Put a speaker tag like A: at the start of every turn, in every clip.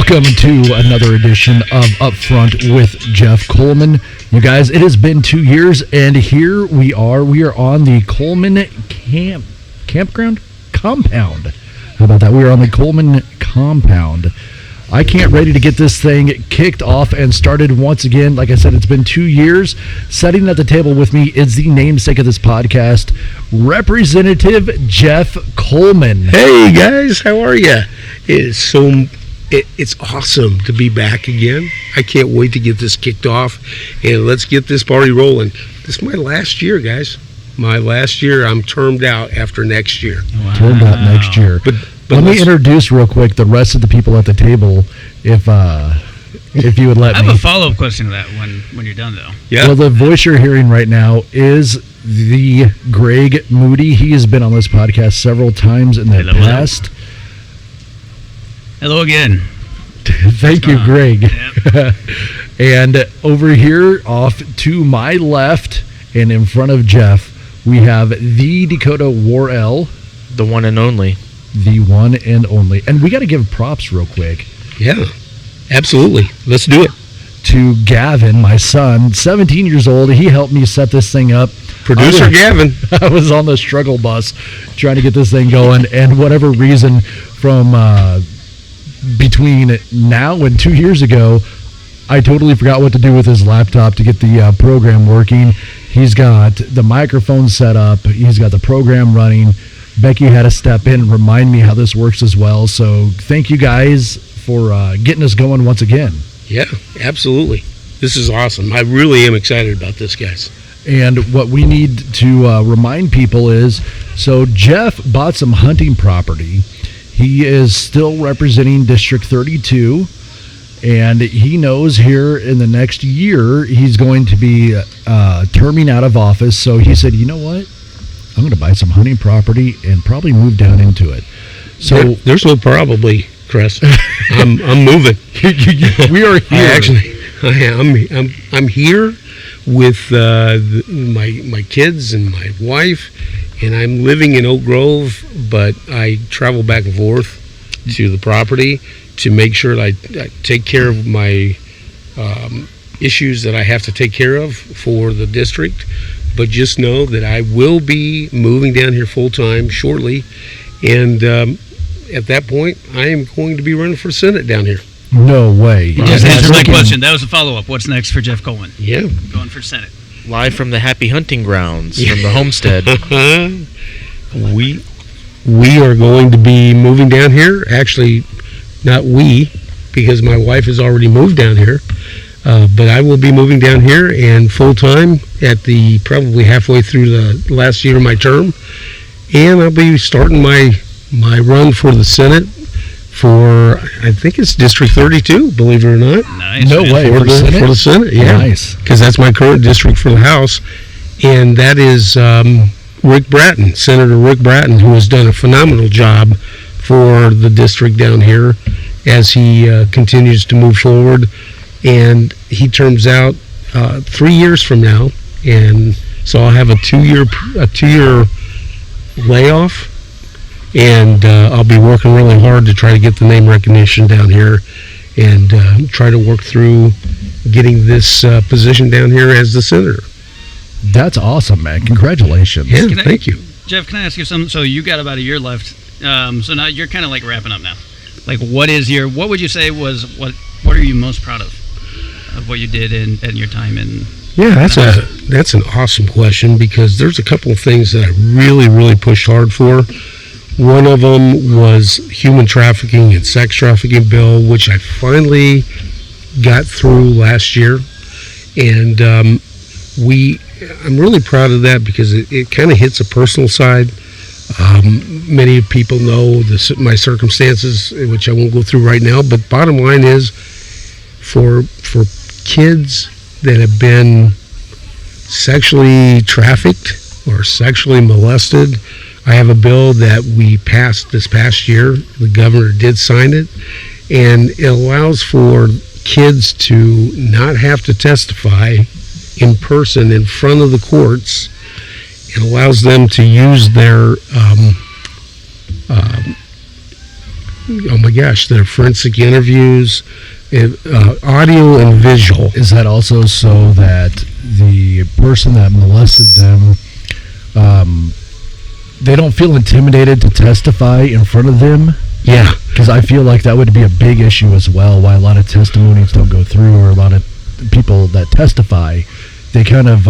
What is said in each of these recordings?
A: Welcome to another edition of Upfront with Jeff Coleman. You guys, it has been 2 years, and here we are. We are on the Coleman Campground Compound. How about that? We are on the Coleman Compound. I can't ready to get this thing kicked off and started once again. Like I said, it's been 2 years. Sitting at the table with me is the namesake of this podcast, Representative Jeff Coleman.
B: Hey guys, how are you? It's awesome to be back again. I can't wait to get this kicked off, and let's get this party rolling. This is my last year, guys. My last year. I'm termed out after next year.
A: Wow. Termed out next year. But let me introduce real quick the rest of the people at the table, if you would let me.
C: I have a follow-up question to that when you're done, though.
B: Yeah.
A: Well, the voice you're hearing right now is the Greg Moody. He has been on this podcast several times in the past.
C: Hello again.
A: Thank you, Greg.
C: Yep.
A: And over here, off to my left and in front of Jeff, we have the Dakota Worrell.
D: The one and only.
A: The one and only. And we got to give props real quick.
B: Yeah, absolutely. Let's do it.
A: To Gavin, my son, 17 years old. He helped me set this thing up.
B: Producer Gavin.
A: I was on the struggle bus trying to get this thing going, and whatever reason from between now and 2 years ago, I totally forgot what to do with his laptop to get the program working. He's got the microphone set up. He's got the program running. Becky had to step in and remind me how this works as well. So thank you guys for getting us going once again.
B: Yeah, absolutely. This is awesome. I really am excited about this, guys.
A: And what we need to remind people is, so Jeff bought some hunting property. He is still representing District 32, and he knows here in the next year he's going to be terming out of office. So he said, you know what? I'm going to buy some hunting property and probably move down into it. So
B: there's no probably, Kress. I'm moving.
A: We are here.
B: I'm here with my kids and my wife, and I'm living in Oak Grove, but I travel back and forth to the property to make sure that I take care of my issues that I have to take care of for the district. But just know that I will be moving down here full-time shortly, and at that point, I am going to be running for Senate down here.
A: No way.
C: You just answered my question. That was a follow-up. What's next for Jeff Coleman?
B: Yeah.
C: Going for Senate.
D: Live from the happy hunting grounds, from the homestead.
B: We are going to be moving down here. Actually, not we, because my wife has already moved down here. But I will be moving down here and full-time at probably halfway through the last year of my term. And I'll be starting my run for the Senate for, I think it's District 32, believe it or not.
C: Nice.
A: No way.
B: For the Senate, yeah.
A: Nice.
B: Because that's my current district for the House. And that is Rick Bratton, Senator Rick Bratton, who has done a phenomenal job for the district down here as he continues to move forward. And he terms out 3 years from now, and so I'll have a two-year layoff, and I'll be working really hard to try to get the name recognition down here, and try to work through getting this position down here as the senator.
A: That's awesome, man! Congratulations.
B: Yeah, thank you,
C: Jeff. Can I ask you something? So you got about a year left. So now you're kind of like wrapping up now. Like, what would you say was what are you most proud of what you did in your time in?
B: Yeah, that's an awesome question, because there's a couple of things that I really, really pushed hard for. One of them was human trafficking and sex trafficking bill, which I finally got through last year, and I'm really proud of that because it kind of hits a personal side. Many people know my circumstances, which I won't go through right now, but bottom line is, for kids that have been sexually trafficked or sexually molested, I have a bill that we passed this past year. The governor did sign it, and it allows for kids to not have to testify in person in front of the courts. It allows them to use their oh my gosh, their forensic interviews, audio and visual.
A: Is that also so that the person that molested them, they don't feel intimidated to testify in front of them?
B: Yeah.
A: Because I feel like that would be a big issue as well, why a lot of testimonies don't go through, or a lot of people that testify, they kind of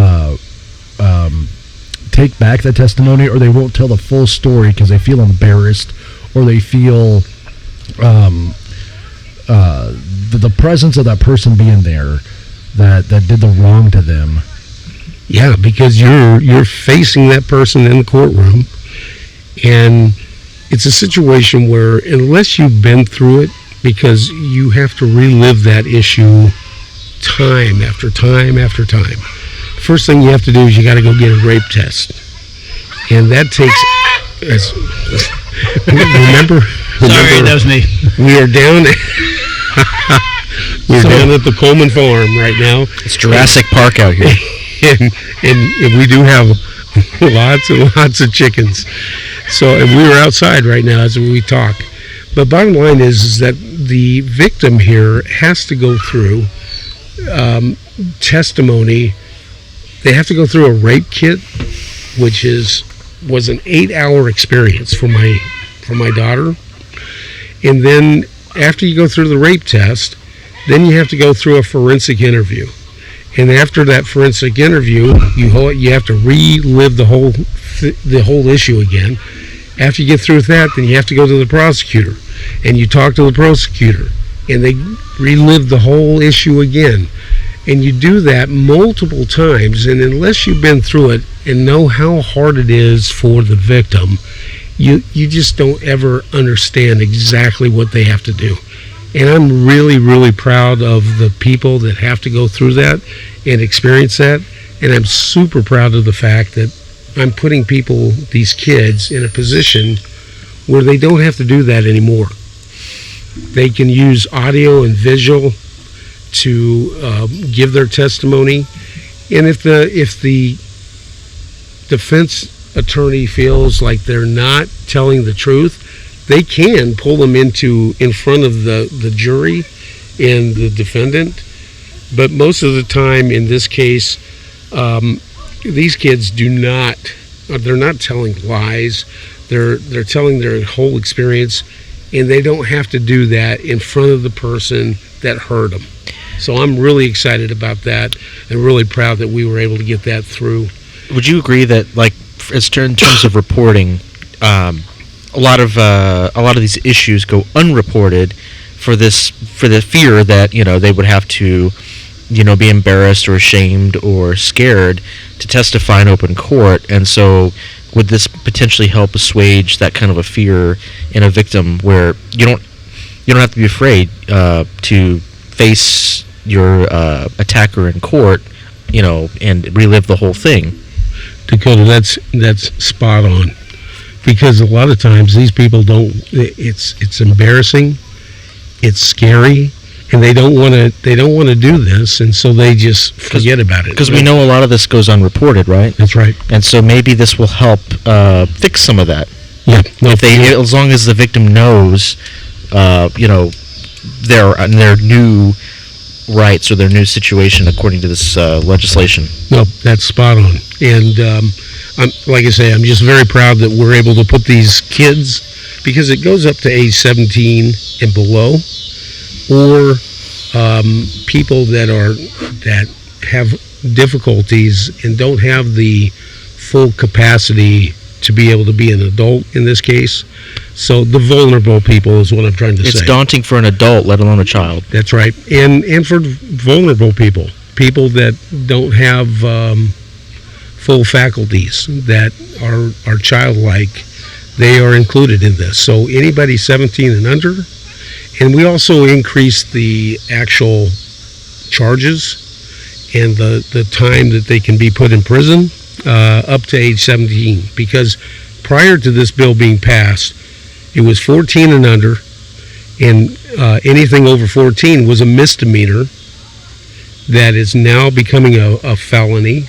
A: take back that testimony, or they won't tell the full story because they feel embarrassed, or they feel the presence of that person being there that did the wrong to them.
B: Yeah, because you're facing that person in the courtroom, and it's a situation where unless you've been through it, because you have to relive that issue time after time after time. First thing you have to do is you got to go get a rape test, and that takes. Remember,
C: Sorry, that was me.
B: we are down. Down at the Coleman farm right now.
D: It's Jurassic Park out here.
B: and we do have lots and lots of chickens. So, and we were outside right now as we talk. But bottom line is that the victim here has to go through testimony. They have to go through a rape kit, which was an 8-hour experience for my daughter. And then after you go through the rape test, then you have to go through a forensic interview. And after that forensic interview, you have to relive the whole issue again. After you get through with that, then you have to go to the prosecutor, and you talk to the prosecutor, and they relive the whole issue again. And you do that multiple times, and unless you've been through it and know how hard it is for the victim, you just don't ever understand exactly what they have to do. And I'm really, really proud of the people that have to go through that and experience that. And I'm super proud of the fact that I'm putting these kids, in a position where they don't have to do that anymore. They can use audio and visual to give their testimony. And if the defense attorney feels like they're not telling the truth, they can pull them in front of the jury and the defendant. But most of the time in this case, these kids they're not telling lies. They're telling their whole experience, and they don't have to do that in front of the person that hurt them. So I'm really excited about that, and really proud that we were able to get that through.
D: Would you agree that, like, in terms of reporting, a lot of these issues go unreported for the fear that they would have to be embarrassed or ashamed or scared to testify in open court, and so would this potentially help assuage that kind of a fear in a victim, where you don't have to be afraid to face your attacker in court, and relive the whole thing?
B: Dakota, that's spot on. Because a lot of times these people it's embarrassing, it's scary, and they don't want to do this, and so they just forget about it.
D: Because we know a lot of this goes unreported, right?
B: That's right. And
D: so maybe this will help fix some of that.
B: Yeah. No,
D: as long as the victim knows, their new rights or their new situation according to this legislation.
B: No, that's spot on. And like I say, I'm just very proud that we're able to put these kids, because it goes up to age 17 and below, or people that have difficulties and don't have the full capacity to be able to be an adult in this case. So the vulnerable people is what I'm trying to say.
D: It's daunting for an adult, let alone a child.
B: That's right. And for vulnerable people that don't have full faculties, that are childlike, they are included in this. So anybody 17 and under. And we also increased the actual charges and the time that they can be put in prison up to age 17. Because prior to this bill being passed, it was 14 and under, and anything over 14 was a misdemeanor that is now becoming a felony.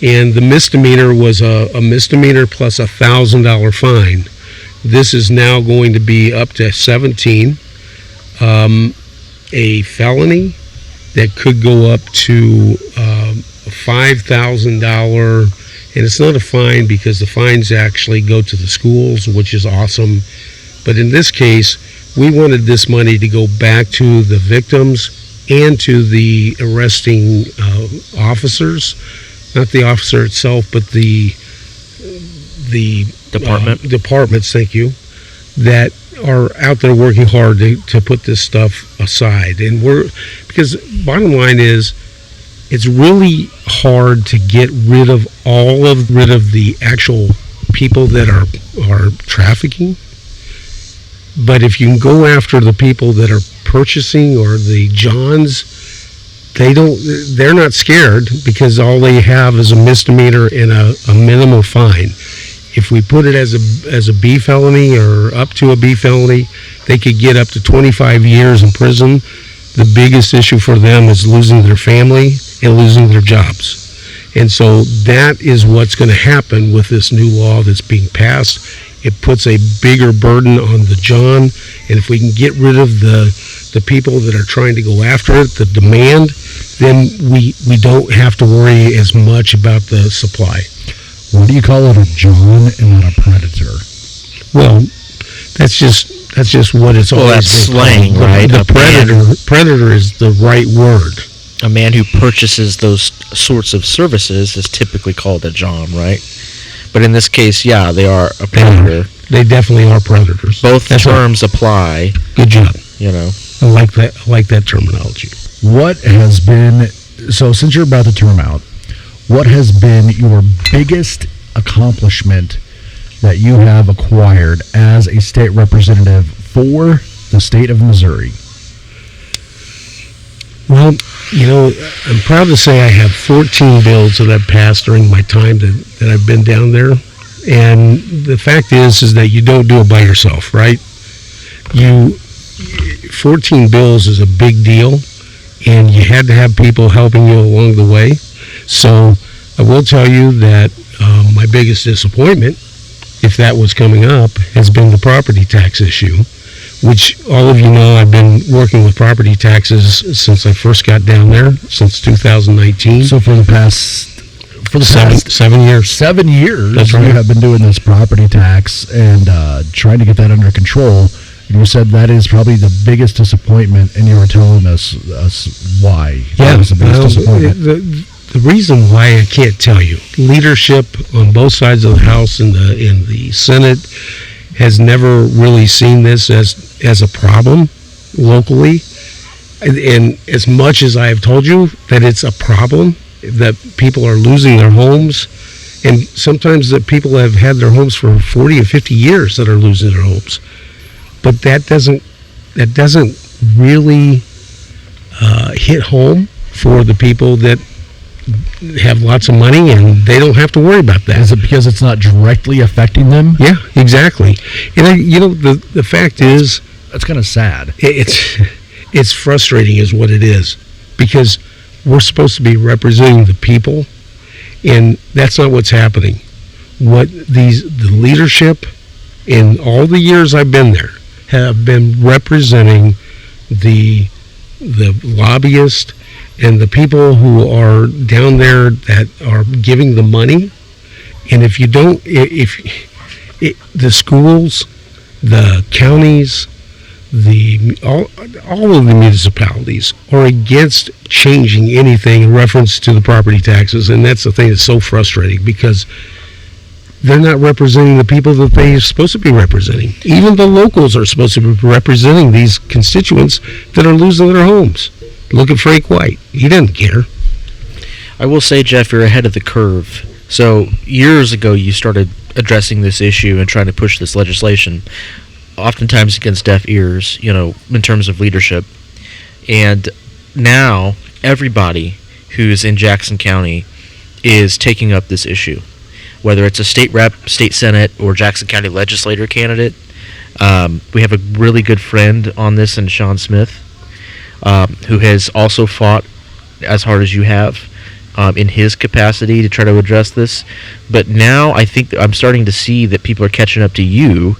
B: And the misdemeanor was a misdemeanor plus $1,000 fine This is now going to be up to 17. A felony that could go up to a $5,000, and it's not a fine because the fines actually go to the schools, which is awesome. But in this case, we wanted this money to go back to the victims and to the arresting officers, not the officer itself, but the departments, thank you, that are out there working hard to put this stuff aside. And because bottom line is, it's really hard to get rid of the actual people that are trafficking. But if you can go after the people that are purchasing, or the Johns, they're not scared, because all they have is a misdemeanor and a minimum fine. If we put it as a B felony, or up to a B felony, they could get up to 25 years in prison. The biggest issue for them is losing their family and losing their jobs. And so that is what's going to happen with this new law that's being passed. It puts a bigger burden on the John, and if we can get rid of the people that are trying to go after it, the demand, then we don't have to worry as much about the supply.
A: Why do you call it a John and not a predator?
B: Well, that's just what it's always
D: that's
B: been
D: slang,
B: called.
D: right?
B: The predator is the right word.
D: A man who purchases those sorts of services is typically called a John, right? But in this case, yeah, they are a predator.
B: They definitely are predators.
D: Both terms apply.
B: Good job.
D: You know,
B: I like that terminology.
A: What has been, so since you're about to term out, what has been your biggest accomplishment that you have acquired as a state representative for the state of Missouri?
B: Well, I'm proud to say I have 14 bills that I've passed during my time that I've been down there. And the fact is that you don't do it by yourself, right? 14 bills is a big deal, and you had to have people helping you along the way. So I will tell you that my biggest disappointment, if that was coming up, has been the property tax issue, which all of you know I've been working with property taxes since I first got down there, since 2019.
A: So for the past
B: 7 years.
A: 7 years,
B: That's right.
A: You have been doing this property tax and trying to get that under control. And you said that is probably the biggest disappointment, and you were telling us why.
B: Yeah,
A: That was the biggest disappointment.
B: the reason why I can't tell you. Leadership on both sides of the House and the Senate has never really seen this as a problem locally. And as much as I have told you that it's a problem, that people are losing their homes, and sometimes that people have had their homes for 40 or 50 years that are losing their homes. But that doesn't really hit home for the people that have lots of money, and they don't have to worry about that.
A: Is it because it's not directly affecting them?
B: Yeah, exactly. And the fact is,
A: That's kind of sad.
B: it's frustrating is what it is, because we're supposed to be representing the people, and that's not what's happening. The leadership in all the years I've been there have been representing the lobbyists and the people who are down there that are giving the money. And if you don't, the schools, the counties, all of the municipalities are against changing anything in reference to the property taxes, and that's the thing that's so frustrating, because they're not representing the people that they're supposed to be representing. Even the locals are supposed to be representing these constituents that are losing their homes. Look at Frank White. He doesn't care.
D: I will say, Jeff, you're ahead of the curve. So years ago, you started addressing this issue and trying to push this legislation, oftentimes against deaf ears, in terms of leadership. And now everybody who's in Jackson County is taking up this issue, whether it's a state rep, state senate, or Jackson County legislator candidate. We have a really good friend on this in Sean Smith, who has also fought as hard as you have in his capacity to try to address this. But now I think that I'm starting to see that people are catching up to you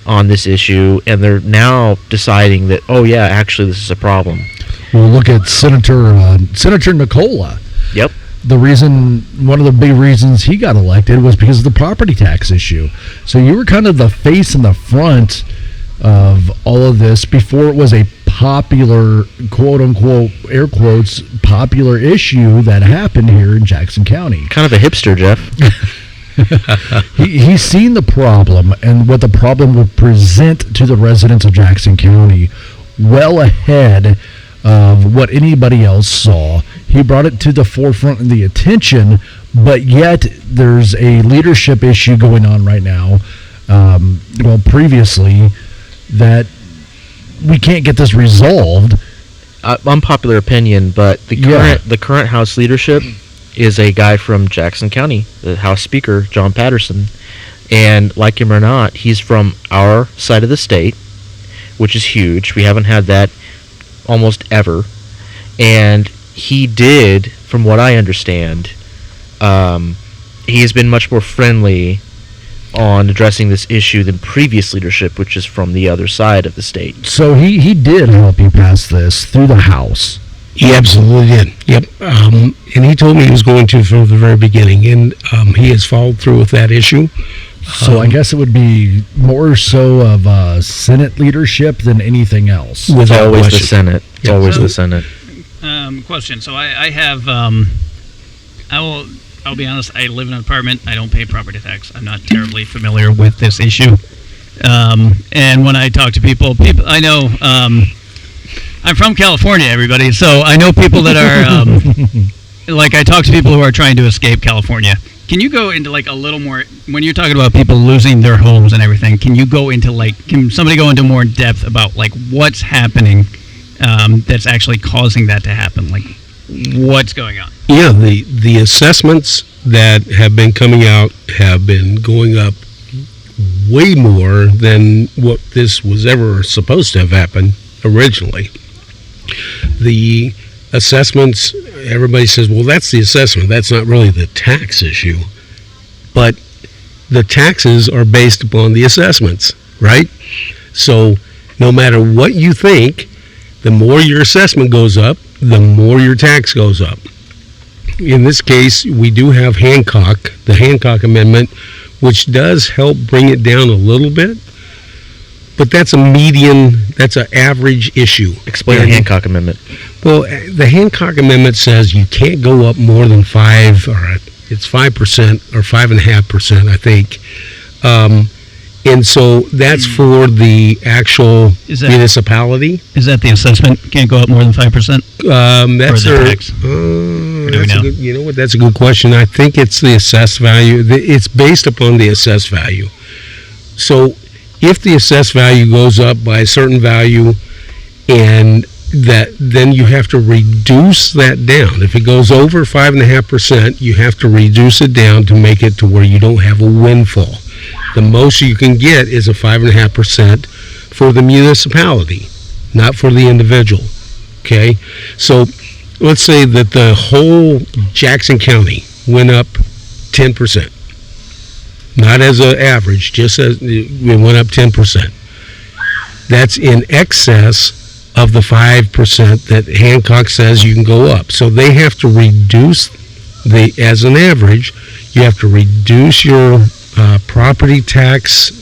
D: on this issue, and they're now deciding that, oh yeah, actually this is a problem.
A: Well, look at Senator Nicola.
D: Yep.
A: One of the big reasons he got elected was because of the property tax issue. So you were kind of the face in the front of all of this before it was a popular, quote unquote, air quotes, popular issue that happened here in Jackson County.
D: Kind of a hipster, Jeff.
A: He's seen the problem and what the problem would present to the residents of Jackson County well ahead of what anybody else saw. He brought it to the forefront and the attention, but yet there's a leadership issue going on right now, previously, that we can't get this resolved.
D: Unpopular opinion, but the current House leadership is a guy from Jackson County, the House Speaker, John Patterson. And like him or not, he's from our side of the state, which is huge. We haven't had that almost ever. And he did, from what I understand, he has been much more friendly on addressing this issue than previous leadership, which is from the other side of the state.
A: So he did help you pass this through the House.
B: He absolutely did. Yep. And he told me he was going to from the very beginning, and he has followed through with that issue.
A: So I guess it would be more so of Senate leadership than anything else.
D: It's always
B: question.
D: the Senate. It's always the Senate.
C: Question. So I have. I'll be honest. I live in an apartment. I don't pay property tax. I'm not terribly familiar with this issue. And when I talk to people I know. I'm from California, everybody. So I know people that are like I talk to people who are trying to escape California. Can you go into like a little more when you're talking about people losing their homes and everything? Can somebody go into more depth about like what's happening that's actually causing that to happen? Like what's going on?
B: Yeah, the assessments that have been coming out have been going up way more than what this was ever supposed to have happened originally. The assessments, everybody says, well, that's the assessment. That's not really the tax issue. But the taxes are based upon the assessments, right? So no matter what you think, the more your assessment goes up, the more your tax goes up. In this case, we do have the Hancock Amendment, which does help bring it down a little bit. But that's a median, that's an average issue.
D: Explain the Hancock Amendment.
B: Well, the Hancock Amendment says you can't go up more than 5%, or it's 5% or 5.5%, I think. And so that's for the actual municipality.
C: Is that the assessment? Can't go up more than 5%?
B: That's
C: or the tax?
B: You know what? That's a good question. I think it's the assessed value. It's based upon the assessed value. So if the assessed value goes up by a certain value, and then you have to reduce that down. If it goes over 5.5%, you have to reduce it down to make it to where you don't have a windfall. The most you can get is a 5.5% for the municipality, not for the individual. Okay? So let's say that the whole Jackson County went up 10%. Not as an average, just as it went up 10%. That's in excess of the 5% that Hancock says you can go up. So they have to reduce as an average, you have to reduce your property tax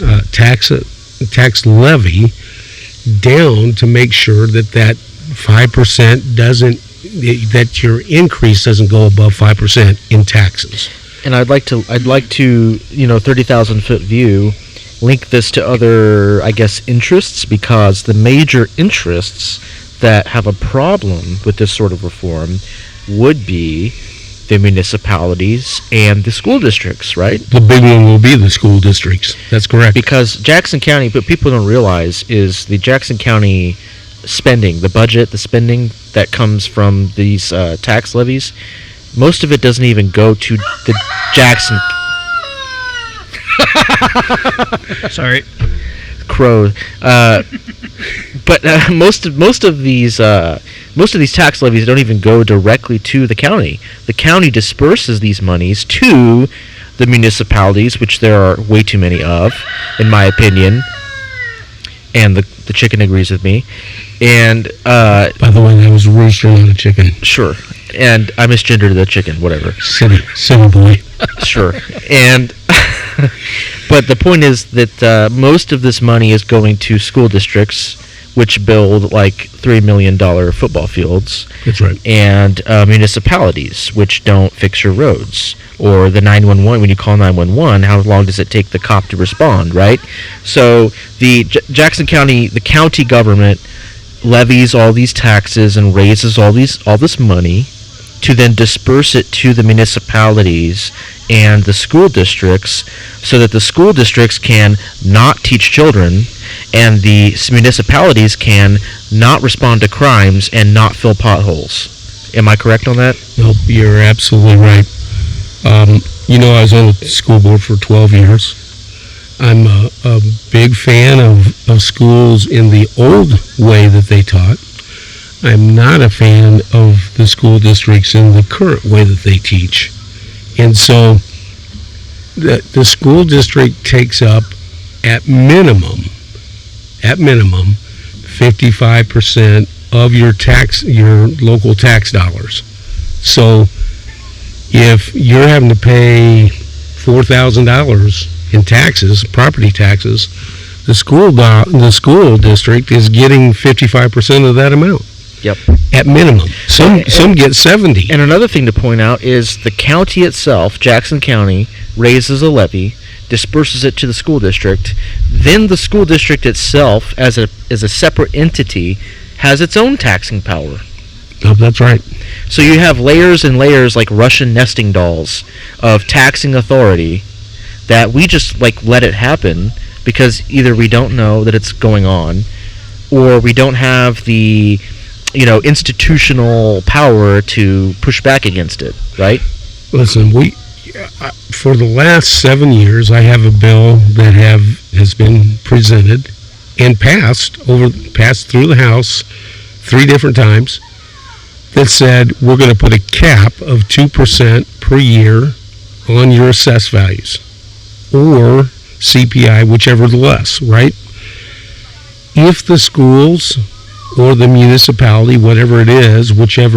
B: levy down to make sure that 5% that your increase doesn't go above 5% in taxes.
D: And I'd like to 30,000 foot view, link this to other, I guess, interests, because the major interests that have a problem with this sort of reform would be the municipalities and the school districts, right?
B: The big one will be the school districts. That's correct.
D: Because Jackson County, but people don't realize, is the Jackson County spending, the budget, the spending that comes from these tax levies, most of it doesn't even go to the Jackson.
C: Sorry,
D: crow. But most of these tax levies don't even go directly to the county. The county disperses these monies to the municipalities, which there are way too many of, in my opinion. and the chicken agrees with me. And
B: By the way, that was a rooster, not a chicken.
D: sure, and I misgendered the chicken, whatever.
B: Silly boy.
D: Sure, and but the point is that most of this money is going to school districts, which build like $3 million football fields,
B: That's right.
D: and municipalities, which don't fix your roads, or the 911. When you call 911, how long does it take the cop to respond, right? So the Jackson County, the county government levies all these taxes and raises all this money to then disperse it to the municipalities and the school districts, so that the school districts can not teach children and the municipalities can not respond to crimes and not fill potholes. Am I correct on that?
B: Nope, you're absolutely right. I was on the school board for 12 years. I'm a big fan of schools in the old way that they taught. I'm not a fan of the school districts in the current way that they teach. And so the school district takes up at minimum 55% of your local tax dollars. So if you're having to pay $4,000 in taxes, property taxes, the school district is getting 55% of that amount.
D: Yep.
B: At minimum. Some get 70.
D: And another thing to point out is the county itself, Jackson County, raises a levy, disperses it to the school district. Then the school district itself, as a separate entity, has its own taxing power.
B: Oh, that's right.
D: So you have layers and layers, like Russian nesting dolls, of taxing authority that we just let it happen because either we don't know that it's going on, or we don't have the institutional power to push back against it, right?
B: Listen, for the last 7 years, I have a bill that has been presented and passed through the House 3 different times that said we're going to put a cap of 2% per year on your assessed values, or CPI, whichever the less, right? If the schools or the municipality, whichever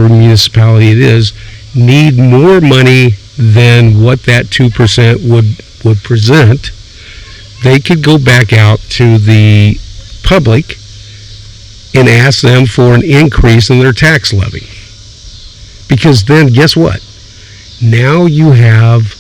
B: municipality it is, need more money than what that 2% would present, they could go back out to the public and ask them for an increase in their tax levy. Because then, guess what? Now you have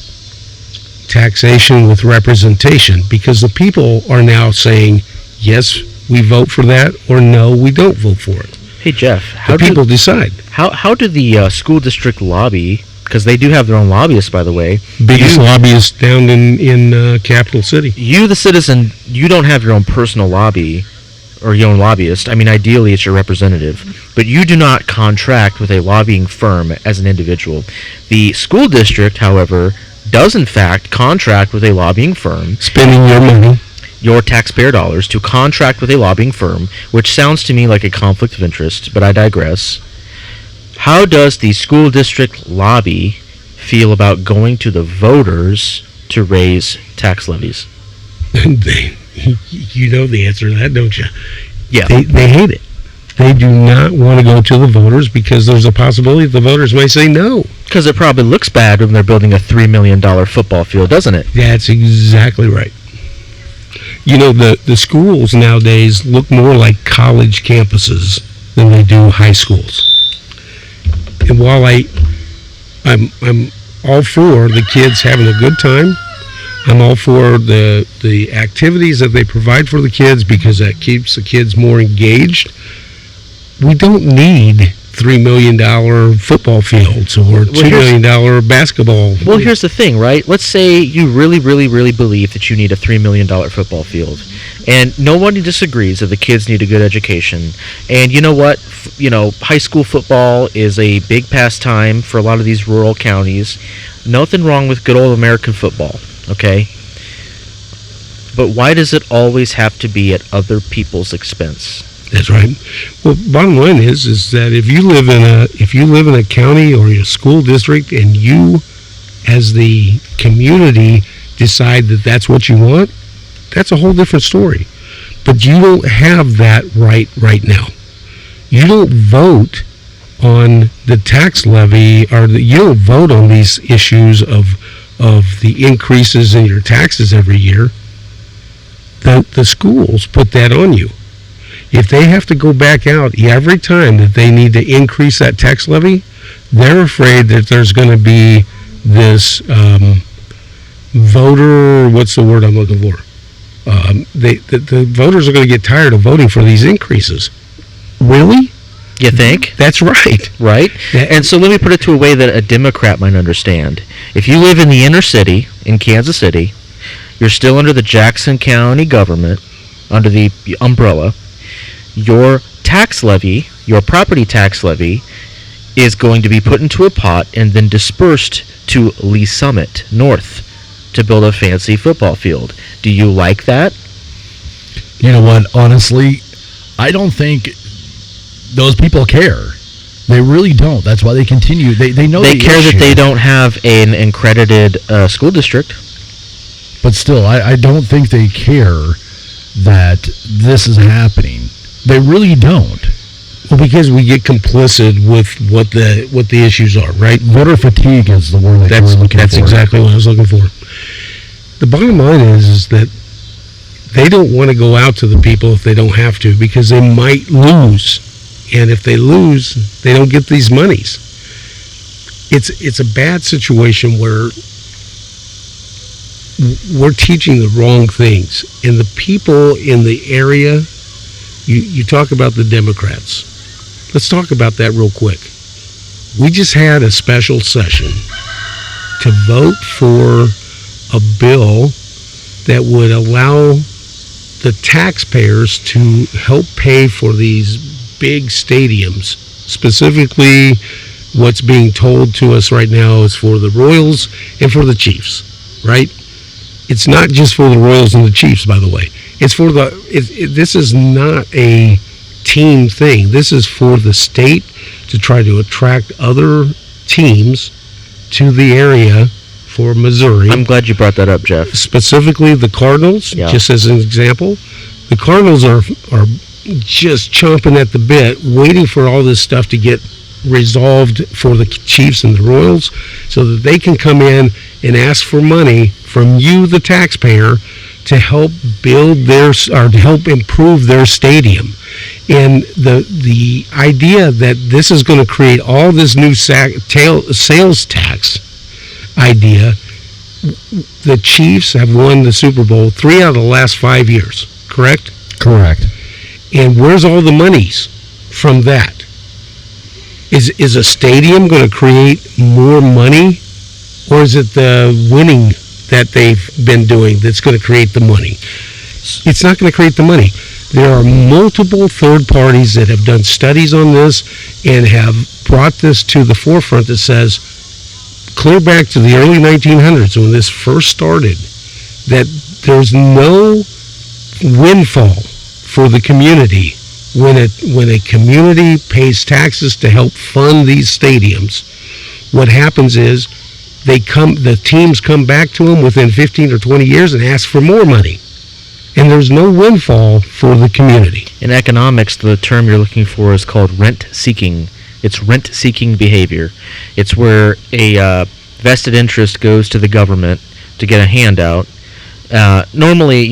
B: taxation with representation, because the people are now saying, yes, we vote for that, or no, we don't vote for it.
D: Hey, Jeff,
B: The people decide.
D: How do the school district lobby, because they do have their own lobbyists, by the way.
B: Biggest lobbyist down in Capital City.
D: You, the citizen, you don't have your own personal lobby or your own lobbyist. I mean, ideally, it's your representative. But you do not contract with a lobbying firm as an individual. The school district, however, does in fact contract with a lobbying firm.
B: Spending your money.
D: Your taxpayer dollars to contract with a lobbying firm, which sounds to me like a conflict of interest, but I digress. How does the school district lobby feel about going to the voters to raise tax levies?
B: You know the answer to that, don't you?
D: Yeah.
B: They hate it. They do not want to go to the voters because there's a possibility the voters may say no.
D: Because it probably looks bad when they're building a $3 million football field, doesn't it?
B: That's exactly right. The schools nowadays look more like college campuses than they do high schools. And while I'm all for the kids having a good time, I'm all for the activities that they provide for the kids because that keeps the kids more engaged. We don't need $3 million football fields or $2 million basketball.
D: Well, here's the thing, right? Let's say you really, really, really believe that you need a $3 million football field. And nobody disagrees that the kids need a good education. And you know what? High school football is a big pastime for a lot of these rural counties. Nothing wrong with good old American football, okay? But why does it always have to be at other people's expense?
B: That's right. Well, bottom line is that if you live in a county or a school district and you, as the community, decide that that's what you want, that's a whole different story. But you don't have that right now. You don't vote on the tax levy, or you don't vote on these issues of the increases in your taxes every year. The schools put that on you. If they have to go back out every time that they need to increase that tax levy, they're afraid that there's going to be this voter, what's the word I'm looking for? The voters are going to get tired of voting for these increases. Really?
D: You think?
B: That's right.
D: Right? And so let me put it to a way that a Democrat might understand. If you live in the inner city, in Kansas City, you're still under the Jackson County government, under the umbrella, your tax levy, your property tax levy, is going to be put into a pot and then dispersed to Lee Summit North to build a fancy football field. Do you like that?
A: You know what? Honestly, I don't think those people care. They really don't. That's why they continue. They know
D: they care
A: issue,
D: that they don't have an accredited school district.
A: But still, I don't think they care that this is happening. They really don't.
B: Well, because we get complicit with what the issues are, right?
A: Voter fatigue is the word that we're looking for.
B: That's exactly what I was looking for. The bottom line is that they don't want to go out to the people if they don't have to, because they might lose. And if they lose, they don't get these monies. It's a bad situation where we're teaching the wrong things. And the people in the area, you talk about the Democrats. Let's talk about that real quick. We just had a special session to vote for a bill that would allow the taxpayers to help pay for these big stadiums. Specifically, what's being told to us right now is for the Royals and for the Chiefs, right? It's not just for the Royals and the Chiefs, by the way. It's for this is not a team thing. This is for the state to try to attract other teams to the area for Missouri.
D: I'm glad you brought that up, Jeff.
B: Specifically the Cardinals, just as an example. The Cardinals are just chomping at the bit, waiting for all this stuff to get resolved for the Chiefs and the Royals so that they can come in and ask for money from you, the taxpayer, to help build or to help improve their stadium. And the idea that this is going to create all this new sales tax idea, the Chiefs have won the Super Bowl 3 out of the last 5 years, correct?
A: Correct.
B: And where's all the monies from that? Is a stadium going to create more money, or is it the winning that they've been doing that's going to create the money? It's not going to create the money. There are multiple third parties that have done studies on this and have brought this to the forefront that says, clear back to the early 1900s when this first started, that there's no windfall for the community when a community pays taxes to help fund these stadiums. What happens is the teams come back to them within 15 or 20 years and ask for more money. And there's no windfall for the community.
D: In economics, the term you're looking for is called rent-seeking. It's rent-seeking behavior. It's where a vested interest goes to the government to get a handout. Normally,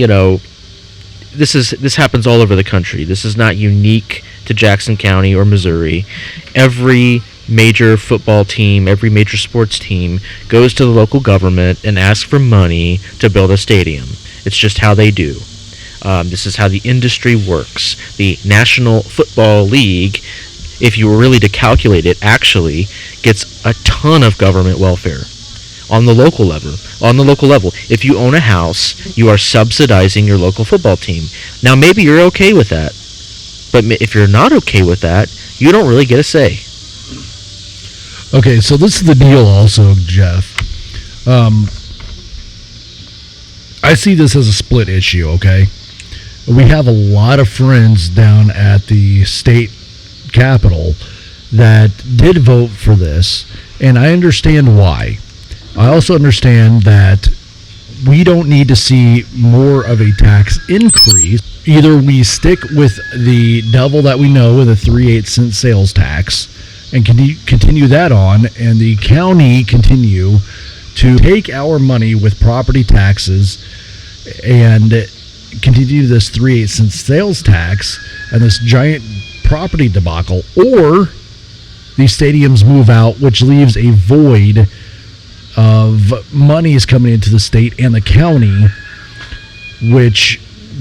D: this happens all over the country. This is not unique to Jackson County or Missouri. Every major football team, every major sports team goes to the local government and asks for money to build a stadium. It's just how they do. This is how the industry works. The National Football League, if you were really to calculate it, actually gets a ton of government welfare on the local level. If you own a house, you are subsidizing your local football team. Now, maybe you're okay with that, but if you're not okay with that, you don't really get a say.
A: Okay, so this is the deal also, Jeff. I see this as a split issue, okay? We have a lot of friends down at the state capitol that did vote for this, and I understand why. I also understand that we don't need to see more of a tax increase. Either we stick with the devil that we know with a 3/8 cent sales tax and continue that on, and the county continue to take our money with property taxes and continue this 3/8 cent sales tax and this giant property debacle, or these stadiums move out, which leaves a void of monies coming into the state and the county, which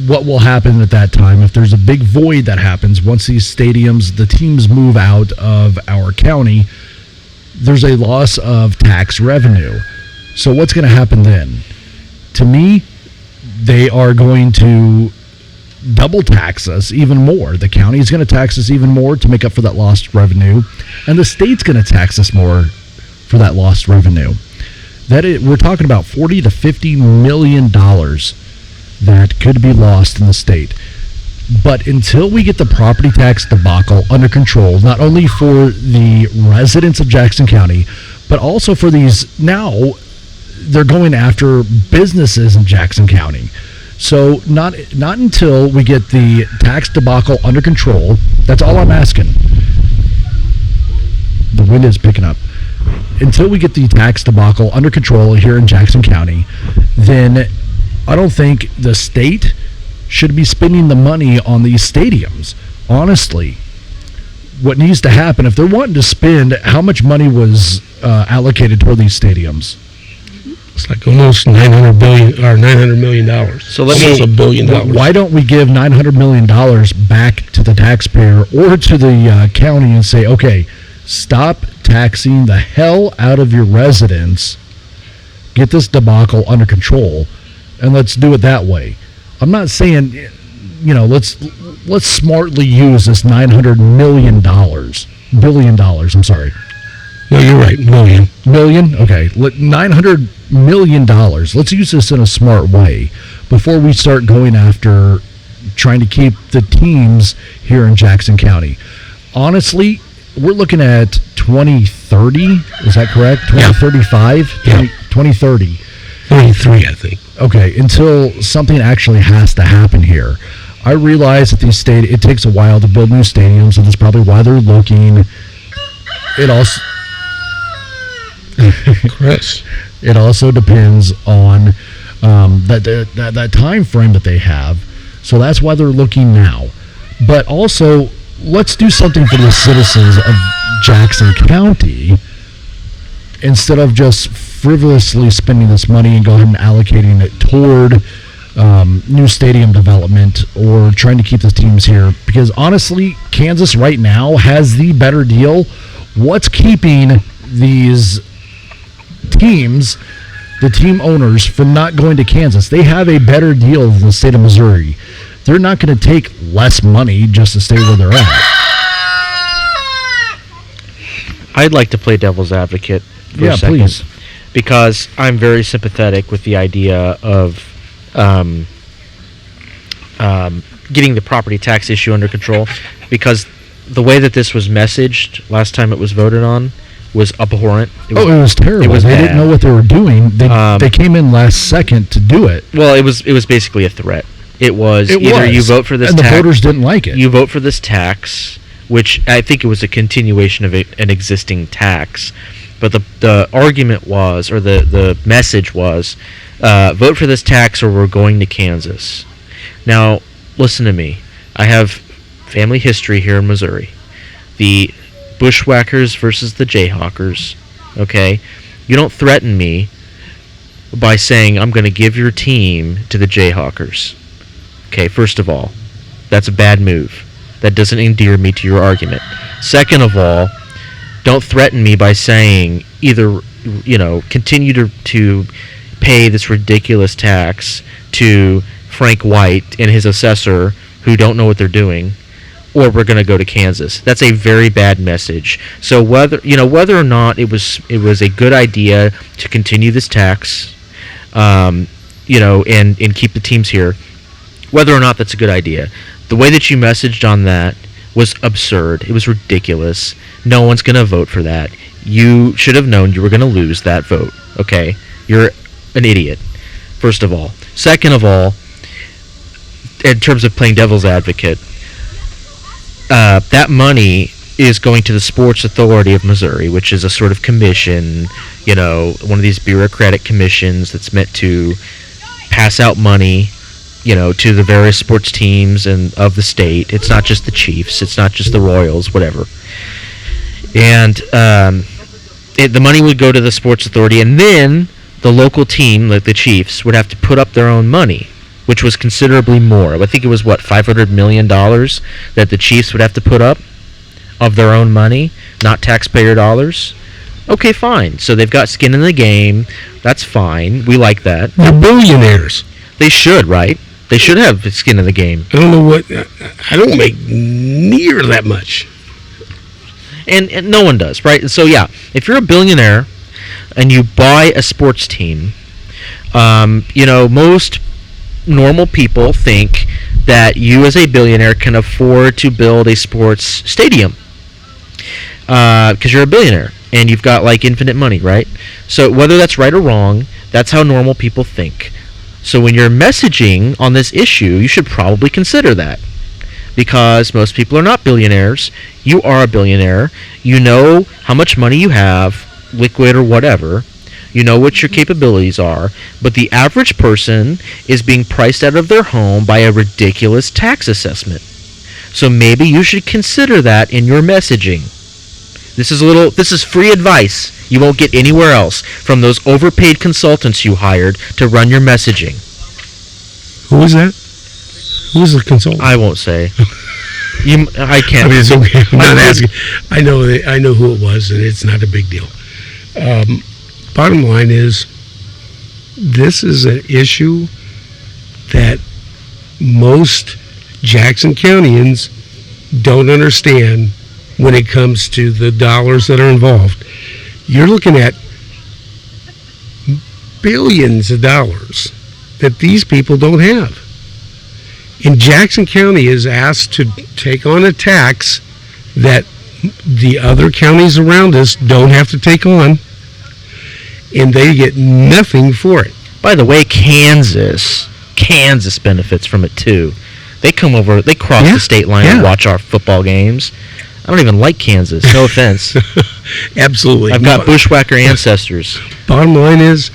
A: what will happen at that time if there's a big void that happens once these stadiums, the teams move out of our county, there's a loss of tax revenue. So what's going to happen then? To me, they are going to double tax us even more. The county is going to tax us even more to make up for that lost revenue, and the state's going to tax us more for that lost revenue. We're talking about $40 to $50 million that could be lost in the state. But until we get the property tax debacle under control, not only for the residents of Jackson County, but also for these, now they're going after businesses in Jackson County. So not until we get the tax debacle under control, that's all I'm asking. The wind is picking up. Until we get the tax debacle under control here in Jackson County, then I don't think the state should be spending the money on these stadiums. Honestly, what needs to happen, if they're wanting to spend, how much money was allocated toward these stadiums?
B: It's like almost $900 million.
D: So let
B: almost
D: me-
B: $1 billion.
A: Why don't we give $900 million back to the taxpayer or to the county and say, okay, stop taxing the hell out of your residents, get this debacle under control, and let's do it that way. I'm not saying, let's smartly use this $900 million, billion dollars, I'm sorry.
B: No, you're right, million.
A: Million? Okay. $900 million. Let's use this in a smart way before we start going after trying to keep the teams here in Jackson County. Honestly, we're looking at 2030. Is that correct? 2035?
B: Yeah.
A: 2030.
B: 33, I think.
A: Okay, until something actually has to happen here. I realize that it takes a while to build new stadiums, and that's probably why they're looking. It also
B: Kress.
A: It also depends on that time frame that they have. So that's why they're looking now. But also, let's do something for the citizens of Jackson County instead of just frivolously spending this money and go ahead and allocating it toward new stadium development or trying to keep the teams here. Because honestly, Kansas right now has the better deal. What's keeping these teams, the team owners, from not going to Kansas? They have a better deal than the state of Missouri. They're not going to take less money just to stay where they're at.
D: I'd like to play devil's advocate for a second.
A: Please.
D: Because I'm very sympathetic with the idea of getting the property tax issue under control, because the way that this was messaged last time it was voted on was abhorrent.
A: It was terrible.
D: It was
A: they
D: bad.
A: didn't know what they were doing. They came in last second to do it.
D: Well, it was basically a threat. It was either you vote for this
A: and
D: tax,
A: the voters didn't like it.
D: you vote for this tax, which I think it was a continuation of an existing tax. But the argument was, or the message was, vote for this tax or we're going to Kansas. Now, listen to me. I have family history here in Missouri. The Bushwhackers versus the Jayhawkers, okay? You don't threaten me by saying I'm going to give your team to the Jayhawkers. Okay, first of all, that's a bad move. That doesn't endear me to your argument. Second of all, don't threaten me by saying either, continue to pay this ridiculous tax to Frank White and his assessor who don't know what they're doing, or we're going to go to Kansas. That's a very bad message. So whether or not it was a good idea to continue this tax, and keep the teams here, whether or not that's a good idea, the way that you messaged on that was absurd. It was ridiculous. No one's going to vote for that. You should have known you were going to lose that vote, okay? You're an idiot. first of all. Second of all, in terms of playing devil's advocate, that money is going to the Sports Authority of Missouri, which is a sort of commission, one of these bureaucratic commissions that's meant to pass out money, to the various sports teams and of the state. It's not just the Chiefs. It's not just the Royals, whatever. And the money would go to the Sports Authority, and then the local team, like the Chiefs, would have to put up their own money, which was considerably more. I think it was, $500 million that the Chiefs would have to put up of their own money, not taxpayer dollars. Okay, fine. So they've got skin in the game. That's fine. We like that.
B: They're billionaires.
D: They should, right? They should have skin in the game.
B: I don't know what. I don't make near that much.
D: And no one does, right? So, yeah, if you're a billionaire and you buy a sports team, most normal people think that you as a billionaire can afford to build a sports stadium because you're a billionaire and you've got infinite money, right? So whether that's right or wrong, that's how normal people think. So when you're messaging on this issue, you should probably consider that, because most people are not billionaires. You are a billionaire. You know how much money you have, liquid or whatever. You know what your capabilities are, but the average person is being priced out of their home by a ridiculous tax assessment. So maybe you should consider that in your messaging. This is free advice you won't get anywhere else from those overpaid consultants you hired to run your messaging.
B: Who is that? Who is the consultant?
D: I won't say. I can't.
B: I mean, it's okay. I'm not asking. I know who it was, and it's not a big deal. Bottom line is, this is an issue that most Jackson Countyans don't understand when it comes to the dollars that are involved. You're looking at billions of dollars that these people don't have. And Jackson County is asked to take on a tax that the other counties around us don't have to take on, and they get nothing for it.
D: By the way, Kansas benefits from it too. They come over, they cross the state line and watch our football games. I don't even like Kansas. No offense.
B: Absolutely.
D: I've got bushwhacker ancestors.
B: Bottom line is,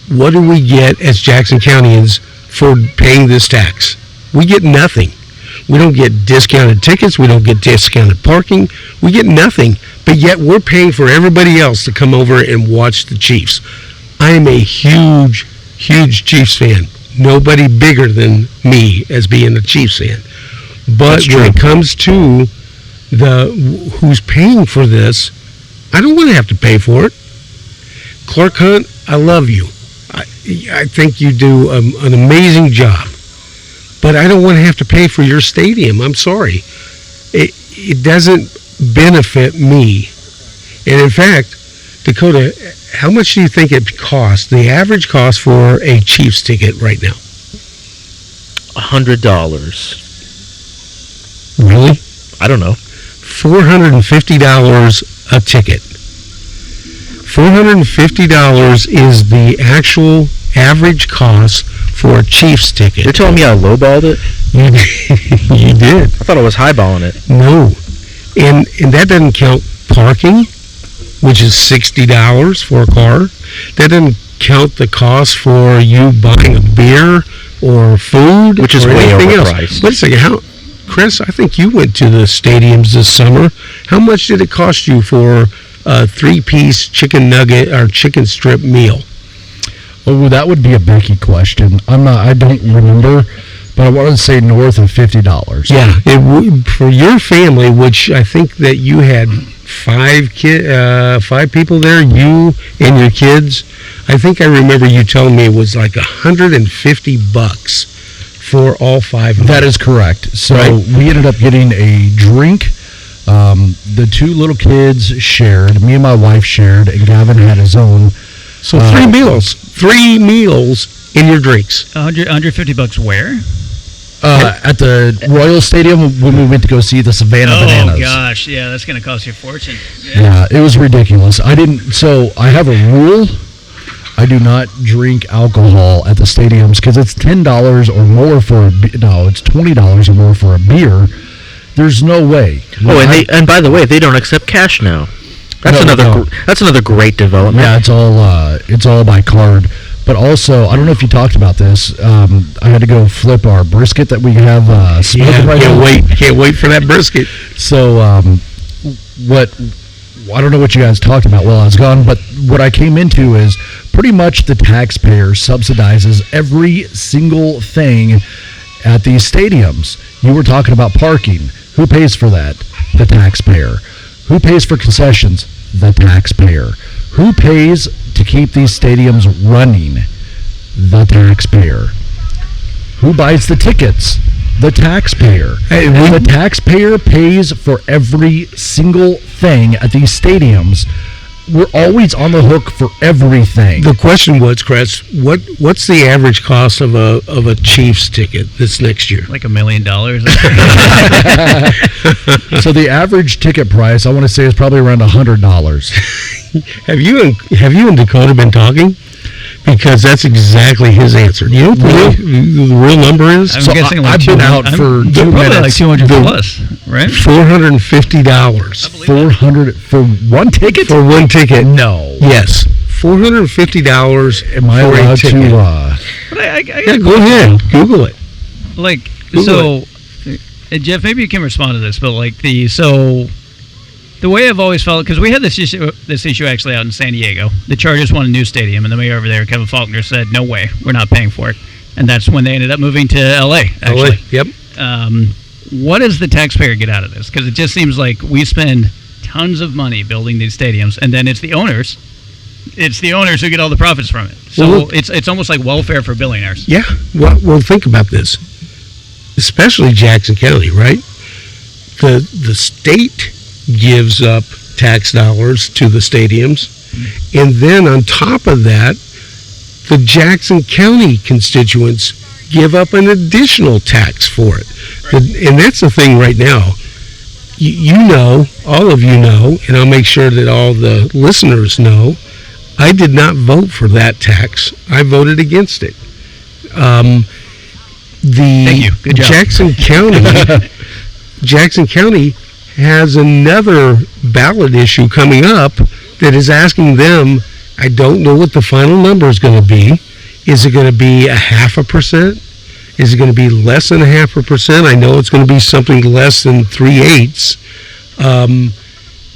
B: what do we get as Jackson Countyans for paying this tax? We get nothing. We don't get discounted tickets. We don't get discounted parking. We get nothing. But yet we're paying for everybody else to come over and watch the Chiefs. I am a huge, huge Chiefs fan. Nobody bigger than me as being a Chiefs fan. But when it comes to who's paying for this, I don't want to have to pay for it. Clark Hunt, I love you. I think you do an amazing job. But I don't want to have to pay for your stadium. I'm sorry. It doesn't benefit me. And in fact, Dakota, how much do you think it costs, the average cost for a Chiefs ticket right now?
D: $100.
B: Really?
D: I don't know.
B: $450 a ticket. $450 is the actual average cost for a Chiefs ticket.
D: You're telling me I lowballed it?
B: You did.
D: I thought I was highballing it.
B: No. And that doesn't count parking, which is $60 for a car. That doesn't count the cost for you buying a beer or food,
D: which is way overpriced.
B: Wait a second. Kress, I think you went to the stadiums this summer. How much did it cost you for a 3-piece chicken nugget or chicken strip meal?
A: Oh, that would be a Becky question. I don't remember, but I want to say north of $50.
B: Yeah, for your family, which I think that you had 5 people there, you and your kids. I think I remember you telling me it was like $150 for all 5 of them.
A: That is correct. So
B: right?
A: We ended up getting a drink. The 2 little kids shared. Me and my wife shared, and Gavin had his own.
B: So 3 meals. 3 meals in your drinks.
C: $150 where?
A: At the Royal Stadium when we went to go see the Savannah Bananas.
C: Oh gosh, yeah, that's going to cost you a fortune.
A: Yeah, it was ridiculous. So I have a rule. I do not drink alcohol at the stadiums because it's $10 or more for it's $20 or more for a beer. There's no way.
D: And by the way, they don't accept cash now. That's another great development.
A: Yeah, it's all by card. But also, I don't know if you talked about this. I had to go flip our brisket that we have smoking right now.
B: Can't wait for that brisket.
A: So, I don't know what you guys talked about while I was gone, but what I came into is pretty much the taxpayer subsidizes every single thing at these stadiums. You were talking about parking. Who pays for that? The taxpayer. Who pays for concessions? The taxpayer. Who pays to keep these stadiums running? The taxpayer. Who buys the tickets? The taxpayer. And the taxpayer pays for every single thing at these stadiums. We're always on the hook for everything.
B: The question was, Kress, what's the average cost of a Chiefs ticket this next year?
C: Like $1 million.
A: So the average ticket price, I want to say, is probably around $100.
B: Have you and Dakota been talking? Because that's exactly his answer. You know what the real number is?
C: I'm guessing like
A: I've been out for 2 minutes.
C: Like 200 plus, right?
B: $450.
A: 400 for one ticket?
B: For one ticket.
A: No.
B: Yes. $450.
A: Am I allowed to?
B: Yeah, go ahead. Google it.
C: Like,
B: Google
C: Jeff, maybe you can respond to this, but like the way I've always felt, because we had this issue actually out in San Diego. The Chargers want a new stadium, and the mayor over there, Kevin Faulkner, said, no way, we're not paying for it. And that's when they ended up moving to L.A., actually.
B: LA, yep.
C: What does the taxpayer get out of this? Because it just seems like we spend tons of money building these stadiums, and then it's the owners who get all the profits from it. So it's almost like welfare for billionaires.
B: Yeah. Well, think about this. Especially Jackson County, right? The state gives up tax dollars to the stadiums, and then on top of that, the Jackson County constituents give up an additional tax for it. Right. And that's the thing right now. You know, all of you know, and I'll make sure that all the listeners know, I did not vote for that tax. I voted against it.
C: Thank you. Good job.
B: Jackson County has another ballot issue coming up that is asking them, I don't know what the final number is going to be. Is it going to be 0.5%? Is it going to be less than 0.5%? I know it's going to be something less than 3/8,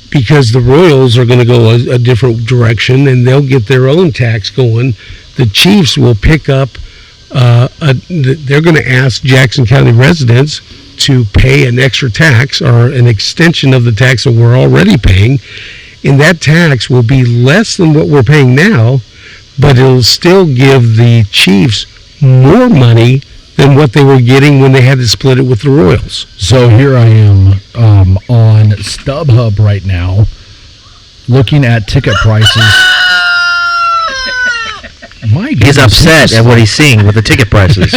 B: because the Royals are going to go a different direction, and they'll get their own tax going. The Chiefs will pick up, they're going to ask Jackson County residents to pay an extra tax or an extension of the tax that we're already paying, and that tax will be less than what we're paying now, but it'll still give the Chiefs more money than what they were getting when they had to split it with the Royals.
A: So here I am on StubHub right now, looking at ticket prices. My goodness,
D: he's upset at what he's seeing with the ticket prices.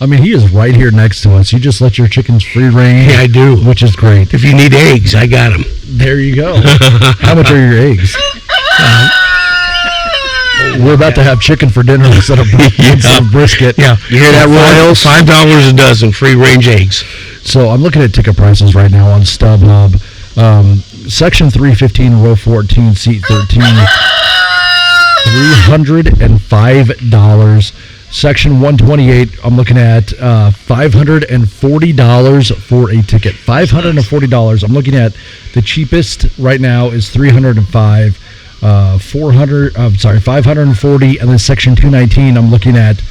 A: I mean, he is right here next to us. You just let your chickens free range.
B: Yeah, I do.
A: Which is great.
B: If you need eggs, I got them.
A: There you go. How much are your eggs? We're about to have chicken for dinner instead of brisket.
B: Yeah. You hear that, Royals? $5 a dozen, free range eggs.
A: So I'm looking at ticket prices right now on StubHub. Section 315, row 14, seat 13, $305. Section 128, I'm looking at $540 for a ticket. $540. I'm looking at the cheapest right now is $305. 540, and then Section 219, I'm looking at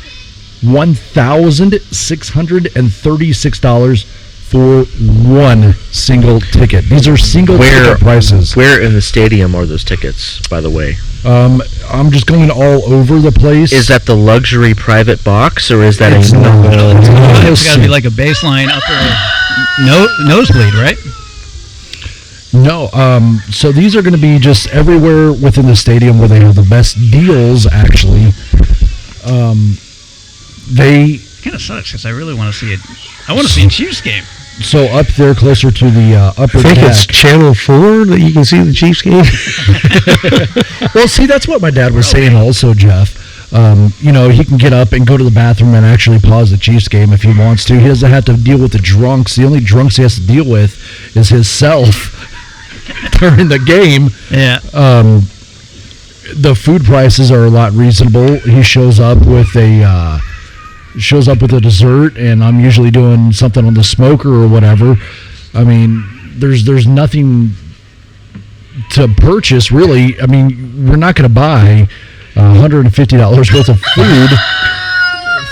A: $1,636 for one single ticket. These are single ticket prices.
D: Where in the stadium are those tickets, by the way?
A: I'm just going all over the place.
D: Is that the luxury private box, or is that
C: it's got to be like a baseline upper nosebleed, right?
A: No, so these are going to be just everywhere within the stadium where they have the best deals, actually.
C: They kind of sucks because I really want to see it. I want to see a Chiefs game.
A: So up there, closer to the upper
B: I think
A: deck.
B: it's Channel 4 that you can see the Chiefs game.
A: Well, see, that's what my dad was saying also, Jeff. He can get up and go to the bathroom and actually pause the Chiefs game if he wants to. He doesn't have to deal with the drunks. The only drunks he has to deal with is himself during the game.
C: Yeah.
A: The food prices are a lot reasonable. He shows up with a dessert, and I'm usually doing something on the smoker or whatever. I mean, there's nothing to purchase really. I mean, we're not going to buy $150 worth of food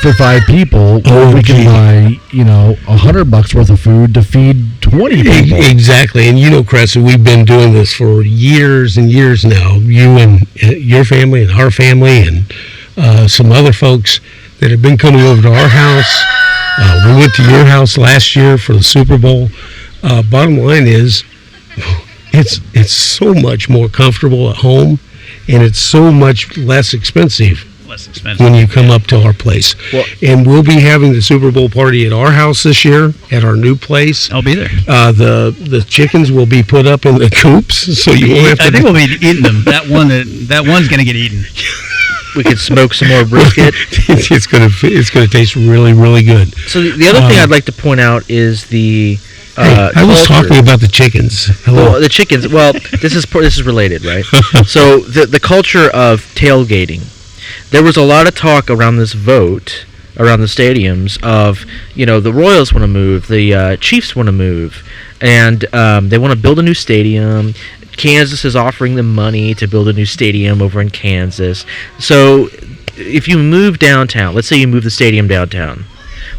A: for 5 people, or we can buy $100 worth of food to feed 20 people.
B: Exactly, and Kress, we've been doing this for years and years now. You and your family and our family and some other folks that have been coming over to our house. We went to your house last year for the Super Bowl. Bottom line is, it's so much more comfortable at home, and it's so much less expensive when you come up to our place.
D: Well,
B: and we'll be having the Super Bowl party at our house this year, at our new place.
C: I'll be there.
B: The chickens will be put up in the coops, so you won't have to...
C: I think we'll be eating them. That one's going to get eaten.
D: we could smoke some more brisket.
B: It's gonna taste really, really good.
D: So the other thing I'd like to point out is the...
B: I was talking about the chickens. Hello.
D: Well, the chickens. Well, this is related, right? So the culture of tailgating. There was a lot of talk around this vote, around the stadiums, of the Royals want to move, the Chiefs want to move, and they want to build a new stadium. Kansas is offering them money to build a new stadium over in Kansas. So if you move downtown, let's say you move the stadium downtown,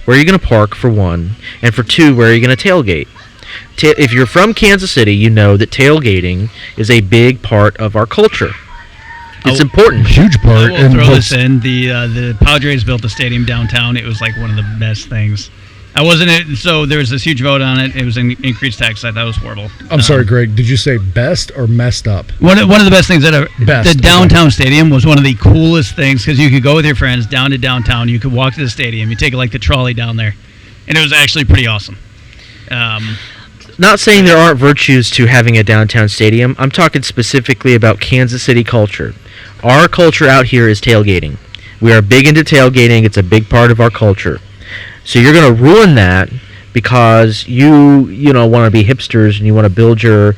D: where are you going to park, for one? And for two, where are you going to tailgate? If you're from Kansas City, you know that tailgating is a big part of our culture. It's important.
A: Huge part.
C: I will throw this in. The Padres built the stadium downtown. It was like one of the best things. So there was this huge vote on it. It was an increased tax. I thought it was horrible.
A: I'm sorry, Greg. Did you say best or messed up?
C: One of the best things that ever.
A: Best.
C: The downtown stadium was one of the coolest things because you could go with your friends down to downtown. You could walk to the stadium. You take like the trolley down there, and it was actually pretty awesome.
D: Not saying there aren't virtues to having a downtown stadium. I'm talking specifically about Kansas City culture. Our culture out here is tailgating. We are big into tailgating. It's a big part of our culture. So you're going to ruin that because you want to be hipsters and you want to build your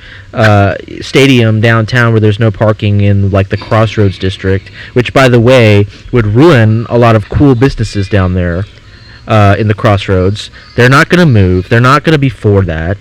D: stadium downtown where there's no parking in like the Crossroads district, which by the way would ruin a lot of cool businesses down there in the Crossroads. They're not going to move. They're not going to be for that.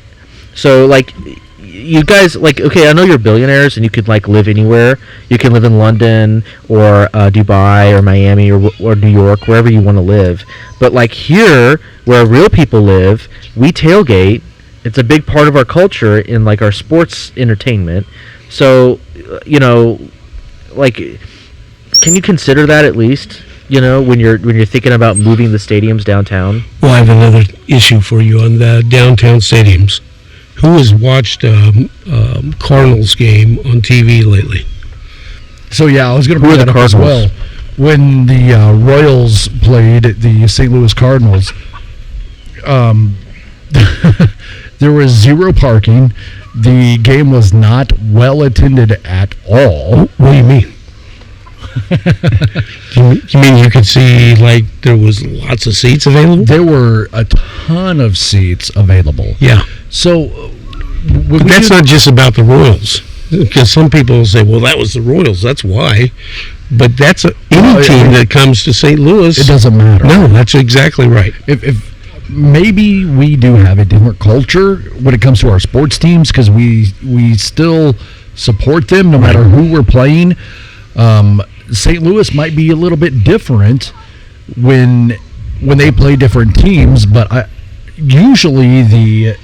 D: So like you guys, like, okay, I know you're billionaires and you could like live anywhere. You can live in London or Dubai or Miami or New York, wherever you want to live. But like here, where real people live, we tailgate. It's a big part of our culture in like our sports entertainment. So, like, can you consider that at least? When you're thinking about moving the stadiums downtown.
B: Well, I have another issue for you on the downtown stadiums. Who has watched Cardinals game on TV lately?
A: So yeah, I was going to bring that up as well. When the Royals played the St. Louis Cardinals, there was zero parking. The game was not well attended at all.
B: What do you mean? You mean you could see like there was lots of seats available?
A: There were a ton of seats available.
B: Yeah.
A: So
B: but that's not just about the Royals, because some people say, well, that was the Royals, that's why. But that's any team that comes to St. Louis.
A: It doesn't matter.
B: No, that's exactly right.
A: If maybe we do have a different culture when it comes to our sports teams, because we still support them no matter who we're playing. St. Louis might be a little bit different when they play different teams, but usually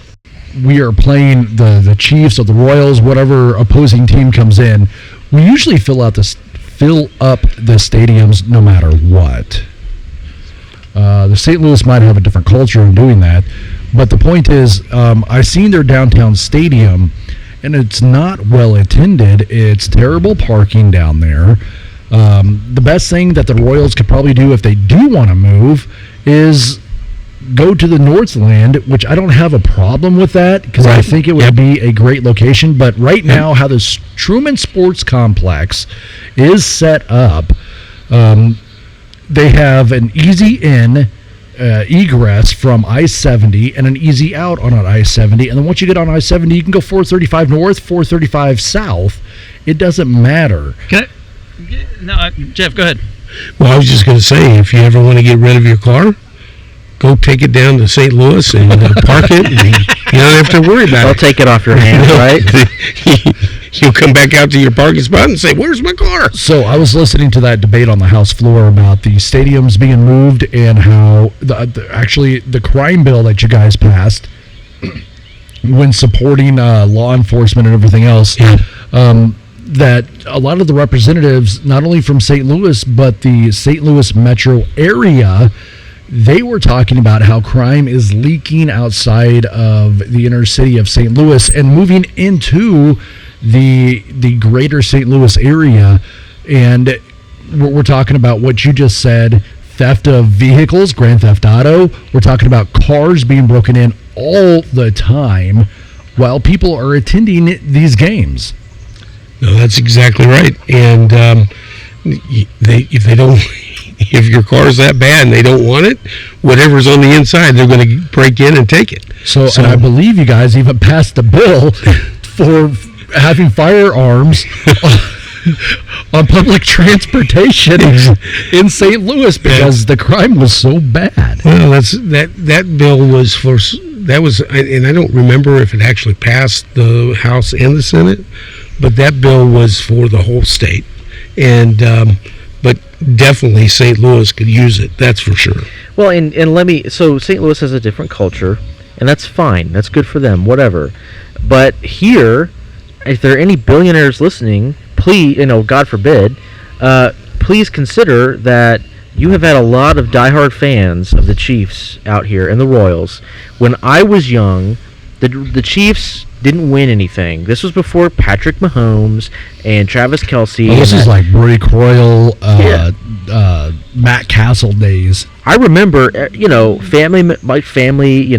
A: we are playing the Chiefs or the Royals, whatever opposing team comes in. We usually fill up the stadiums no matter what. The St. Louis might have a different culture in doing that, but the point is, I've seen their downtown stadium, and it's not well attended. It's terrible parking down there. The best thing that the Royals could probably do if they do want to move is go to the Northland, which I don't have a problem with that because I think it would be a great location. But right now, how the Truman Sports Complex is set up, they have an easy in egress from I-70 and an easy out on I-70. And then once you get on I-70, you can go 435 north, 435 south. It doesn't matter.
C: Jeff, go ahead.
B: Well, I was just going to say, if you ever want to get rid of your car, go take it down to St. Louis and park it, and you don't have to worry about
D: They'll
B: it.
D: take it off your hands, right?
B: You'll come back out to your parking spot and say, "Where's my car?"
A: So I was listening to that debate on the House floor about the stadiums being moved and how actually the crime bill that you guys passed when supporting law enforcement and everything else, that a lot of the representatives, not only from St. Louis, but the St. Louis metro area, they were talking about how crime is leaking outside of the inner city of St. Louis and moving into the greater St. Louis area. And we're talking about what you just said, theft of vehicles, grand theft auto. We're talking about cars being broken in all the time while people are attending these games.
B: No, that's exactly right. And if your car is that bad and they don't want it, whatever's on the inside, they're going to break in and take it.
A: So and I believe you guys even passed a bill for having firearms on public transportation in St. Louis because the crime was so bad.
B: Well, that bill was for that was, and I don't remember if it actually passed the House and the Senate, but that bill was for the whole state, and but definitely St. Louis could use it. That's for sure.
D: Well, so St. Louis has a different culture, and that's fine. That's good for them, whatever. But here, if there are any billionaires listening, please, God forbid, please consider that you have had a lot of diehard fans of the Chiefs out here and the Royals. When I was young, the Chiefs didn't win anything. This was before Patrick Mahomes and Travis Kelce.
A: This is like Brady Croyle, Matt Castle days.
D: I remember, my family,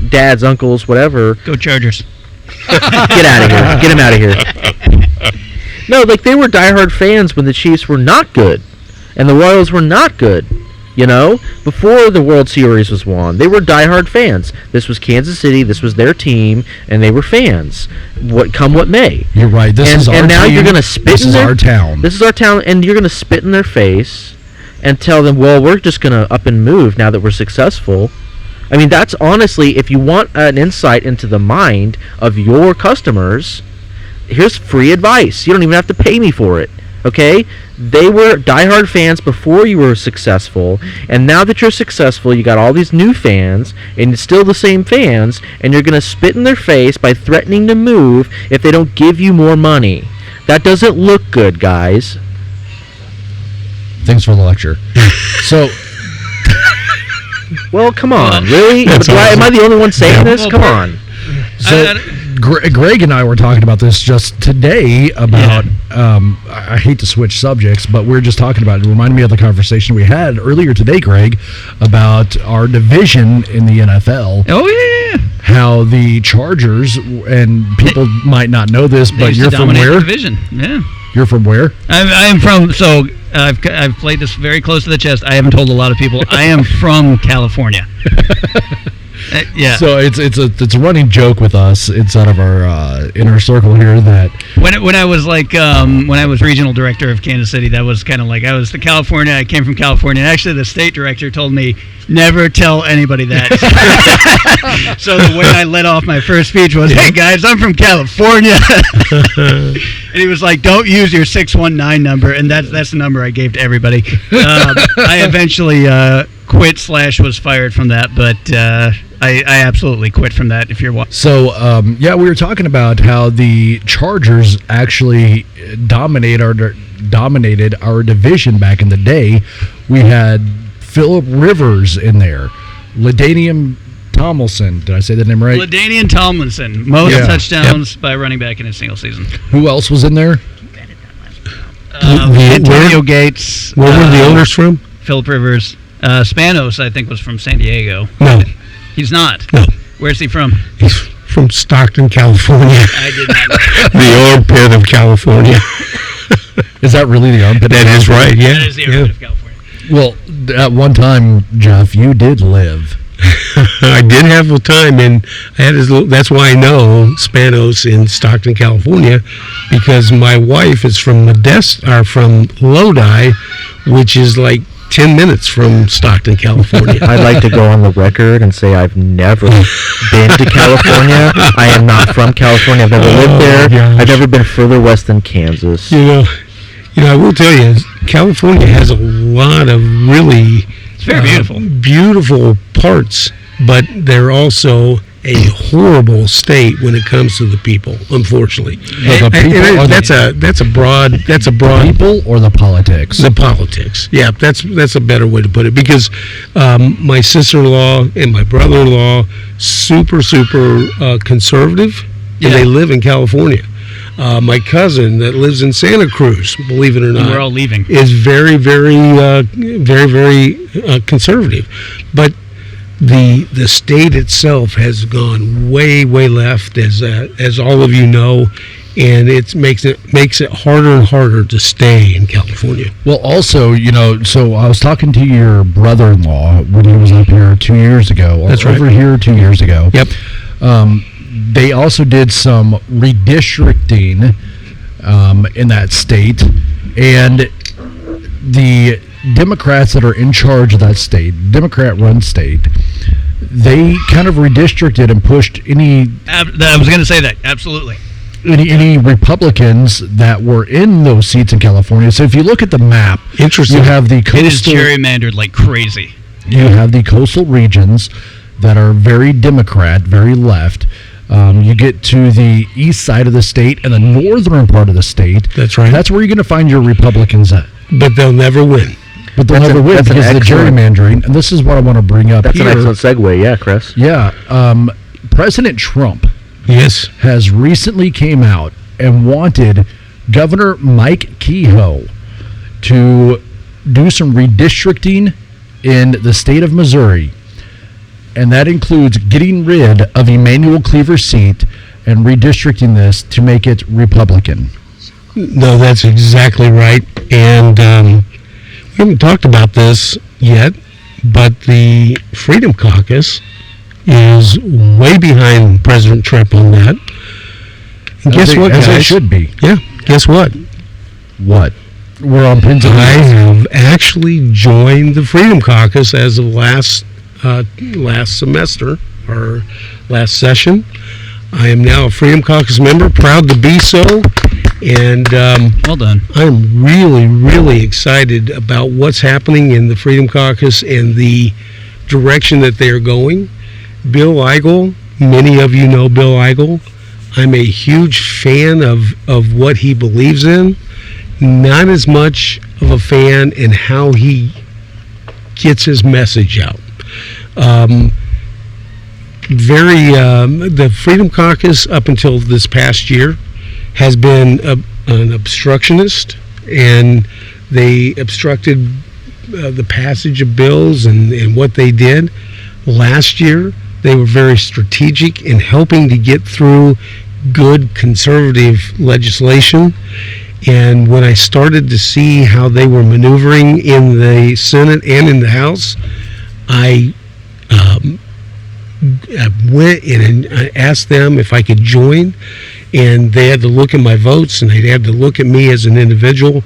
D: dads, uncles, whatever.
C: Go Chargers.
D: Get out of here. Get him out of here. No, they were diehard fans when the Chiefs were not good and the Royals were not good. Before the World Series was won, they were diehard fans. This was Kansas City. This was their team, and they were fans. What may.
A: You're right. This is our
D: and now
A: team.
D: You're going to spit.
A: This is our town.
D: This is our town, and you're going to spit in their face and tell them, "Well, we're just going to up and move now that we're successful." I mean, that's honestly, if you want an insight into the mind of your customers, here's free advice. You don't even have to pay me for it. Okay? They were diehard fans before you were successful, and now that you're successful, you got all these new fans, and it's still the same fans, and you're going to spit in their face by threatening to move if they don't give you more money. That doesn't look good, guys.
A: Thanks for the lecture. So,
D: well, come on, really? Am I the only one saying this? Come on.
A: So, Greg and I were talking about this just today about, I hate to switch subjects, but we're just talking about it. It reminded me of the conversation we had earlier today, Greg, about our division in the NFL.
C: Oh, yeah.
A: How the Chargers, and people might not know this, but you're from where?
C: Division. Yeah.
A: You're from where?
C: I am from, so I've played this very close to the chest. I haven't told a lot of people. I am from California. Yeah.
A: So it's a running joke with us inside of our inner circle here that
C: when I was when I was regional director of Kansas City, that was kind of like I was I came from California, and actually the state director told me never tell anybody that. So the way I let off my first speech was, "Hey guys, I'm from California," and he was like, "Don't use your 619 number," and that's the number I gave to everybody. I eventually quit / was fired from that, but I absolutely quit from that. If you're watching.
A: So we were talking about how the Chargers actually dominated our division back in the day. We had Phillip Rivers in there, LaDainian Tomlinson. Did I say that name right?
C: LaDainian Tomlinson, most touchdowns by running back in a single season.
A: Who else was in there?
C: Antonio Gates.
B: Where were the owners from?
C: Phillip Rivers. Spanos, I think, was from San Diego.
B: No,
C: He's not.
B: no.
C: Where's he from?
B: He's from Stockton, California.
C: I did not know.
B: The armpit of California.
A: Is that really the armpit?
B: That is right, yeah.
C: That is the armpit of California.
A: Well, at one time, Jeff, you did live.
B: I did have a time, and I had that's why I know Spanos in Stockton, California, because my wife is from from Lodi, which is like 10 minutes from Stockton, California.
D: I'd like to go on the record and say I've never been to California. I am not from California. I've never lived there.
B: Gosh.
D: I've never been further west than Kansas.
B: You know, I will tell you, California has a lot of really
C: It's very beautiful.
B: beautiful parts, but they're also a horrible state when it comes to the people, unfortunately.
A: The people or
B: That's a broad
A: people or the politics?
B: the politics. Yeah, that's a better way to put it, because my sister-in-law and my brother-in-law super conservative, and
C: Yeah.
B: they live in California. My cousin that lives in Santa Cruz, believe it or not,
C: We're all leaving.
B: is very conservative, but the state itself has gone way left, as all of you know, and it makes it harder and harder to stay in California.
A: Well, also, so I was talking to your brother-in-law when he was up here 2 years ago. Or
B: That's right.
A: over here 2 years ago.
B: Yep.
A: They also did some redistricting in that state, and the Democrats that are in charge of that state, Democrat-run state, they kind of redistricted and pushed
C: I was going to say that. Absolutely.
A: any Republicans that were in those seats in California. So if you look at the map,
B: Interesting.
A: you have the
C: It is
A: coastal,
C: gerrymandered like crazy.
A: you have the coastal regions that are very Democrat, very left. You get to the east side of the state and the northern part of the state.
B: That's right.
A: That's where you're going to find your Republicans at.
B: But they'll never win.
A: But they'll never win
D: that's an
A: because of the
D: excellent-
A: gerrymandering. And this is what I want to bring up
D: That's
A: here.
D: an excellent segue, yeah, Chris.
A: Yeah. President Trump
B: Yes.
A: has recently came out and wanted Governor Mike Kehoe to do some redistricting in the state of Missouri. And that includes getting rid of Emmanuel Cleaver's seat and redistricting this to make it Republican.
B: No, that's exactly right. And we haven't talked about this yet, but the Freedom Caucus is way behind President Trump on that. And guess what,
A: As
B: guys?
A: it should be.
B: Yeah, guess what?
A: What? We're on pins and
B: I
A: needles.
B: have actually joined the Freedom Caucus as of last semester or last session. I am now a Freedom Caucus member, proud to be so, and
C: Well done.
B: I'm really excited about what's happening in the Freedom Caucus and the direction that they are going. Bill Eigel, many of you know Bill Eigel. I'm a huge fan of what he believes in, not as much of a fan in how he gets his message out. The Freedom Caucus up until this past year has been an obstructionist, and they obstructed the passage of bills and what they did. Last year, they were very strategic in helping to get through good conservative legislation. And when I started to see how they were maneuvering in the Senate and in the House, I went and I asked them if I could join, and they had to look at my votes and they had to look at me as an individual.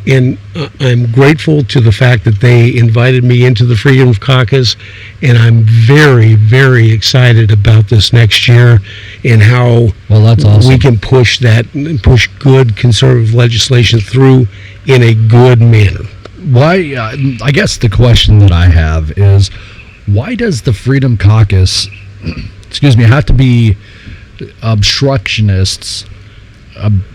B: And I'm grateful to the fact that they invited me into the Freedom Caucus, and I'm very excited about this next year and how
A: Well, that's awesome.
B: we can push good conservative legislation through in a good manner.
A: Why? I guess the question that I have is, why does the Freedom Caucus, have to be obstructionists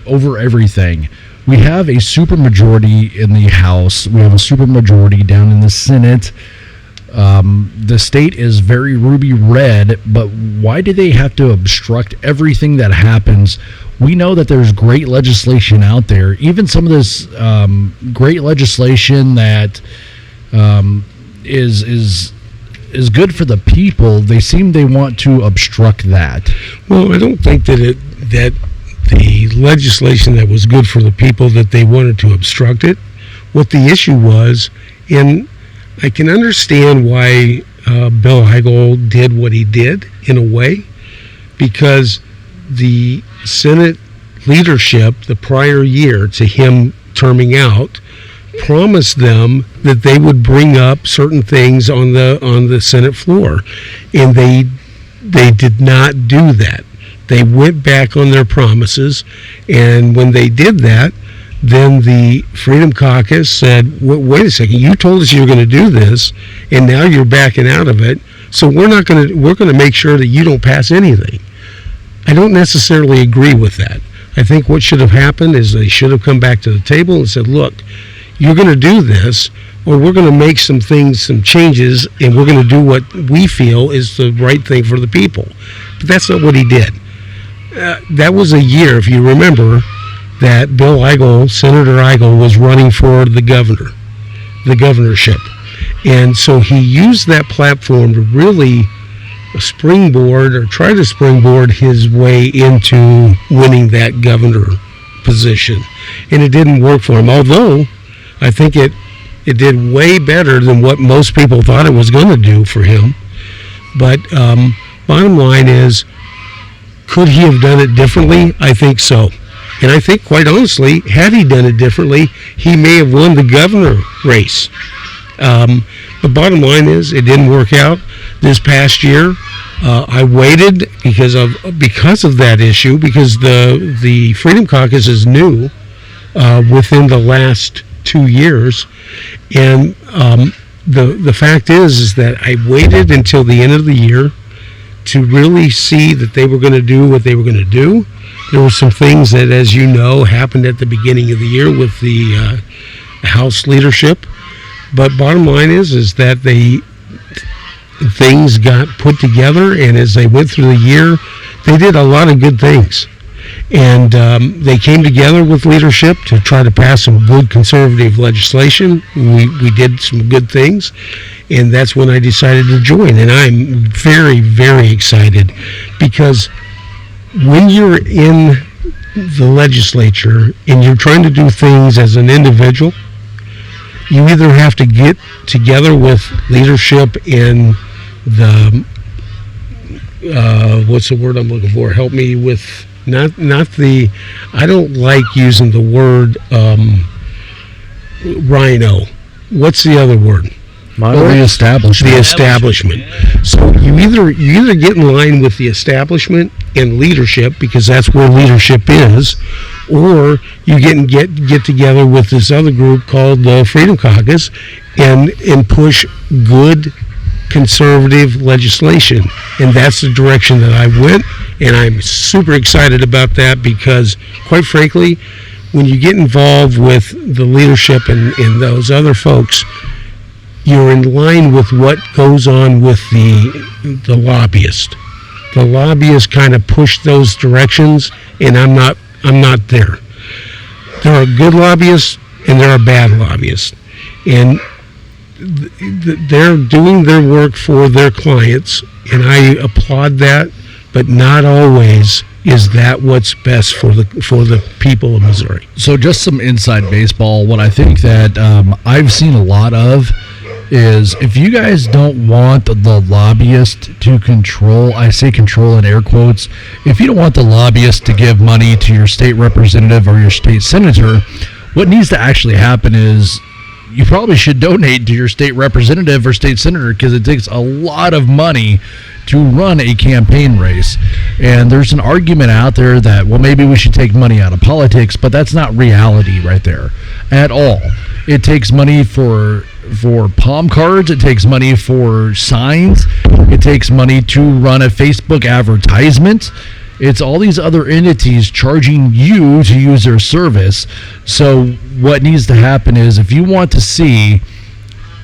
A: over everything? We have a supermajority in the House. We have a supermajority down in the Senate. The state is very ruby red, but why do they have to obstruct everything that happens? We know that there's great legislation out there. Even some of this great legislation that is good for the people, they want to obstruct that.
B: Well, I don't think that the legislation that was good for the people, that they wanted to obstruct it. What the issue was, and I can understand why Bill Eigel did what he did in a way, because the Senate leadership the prior year to him terming out promised them that they would bring up certain things on the Senate floor, and they did not do that. They went back on their promises, and when they did that, then the Freedom Caucus said, wait a second, you told us you were going to do this, and now you're backing out of it, so we're going to make sure that you don't pass anything. I don't necessarily agree with that. I think what should have happened is they should have come back to the table and said, look, you're going to do this, or we're going to make some changes, and we're going to do what we feel is the right thing for the people. But that's not what he did. That was a year, if you remember, that Bill Eigel, Senator Eigel, was running for the governorship. And so he used that platform to really springboard or try to springboard his way into winning that governor position. And it didn't work for him, although I think it did way better than what most people thought it was going to do for him. But bottom line is, could he have done it differently? I think so. And I think, quite honestly, had he done it differently, he may have won the governor race. But bottom line is, it didn't work out this past year. I waited because of that issue, because the Freedom Caucus is new within the last 2 years. And the fact is that I waited until the end of the year to really see that they were going to do what they were going to do. There were some things that, as you know, happened at the beginning of the year with the House leadership. But bottom line is that things got put together, and as they went through the year, they did a lot of good things. And they came together with leadership to try to pass some good conservative legislation. We did some good things, and that's when I decided to join. And I'm very, very excited, because when you're in the legislature and you're trying to do things as an individual, you either have to get together with leadership in the what's the word I'm looking for? Help me with not the. I don't like using the word rhino. What's the other word?
A: The establishment.
B: The establishment. So you either get in line with the establishment and leadership, because that's where leadership is, or you get together with this other group called the Freedom Caucus and push good conservative legislation. And that's the direction that I went, and I'm super excited about that, because quite frankly, when you get involved with the leadership and those other folks, you're in line with what goes on with the lobbyist. The lobbyists kind of push those directions, and I'm not there. There are good lobbyists and there are bad lobbyists, and they're doing their work for their clients, and I applaud that. But not always is that what's best for the people of Missouri.
A: So just some inside baseball. What I think that I've seen a lot of is, if you guys don't want the lobbyist to control, I say control in air quotes, if you don't want the lobbyist to give money to your state representative or your state senator, what needs to actually happen is you probably should donate to your state representative or state senator, because it takes a lot of money to run a campaign race. And there's an argument out there that, well, maybe we should take money out of politics, but that's not reality right there at all. It takes money for palm cards. It takes money for signs. It takes money to run a Facebook advertisement. It's all these other entities charging you to use their service. So what needs to happen is, if you want to see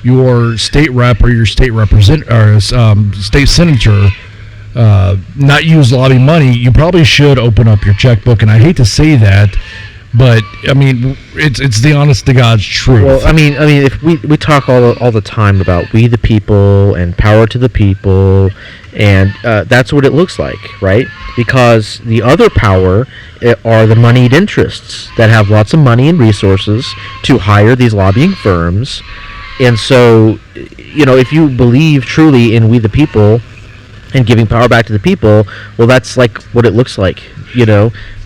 A: your state rep or your state state senator not use lobby money, you probably should open up your checkbook. And I hate to say that, But I mean, it's the honest to God's truth.
D: Well, I mean, if we talk all the time about we the people and power to the people, and that's what it looks like, right? Because the other power are the moneyed interests that have lots of money and resources to hire these lobbying firms, and so, if you believe truly in we the people and giving power back to the people, well, that's like what it looks like.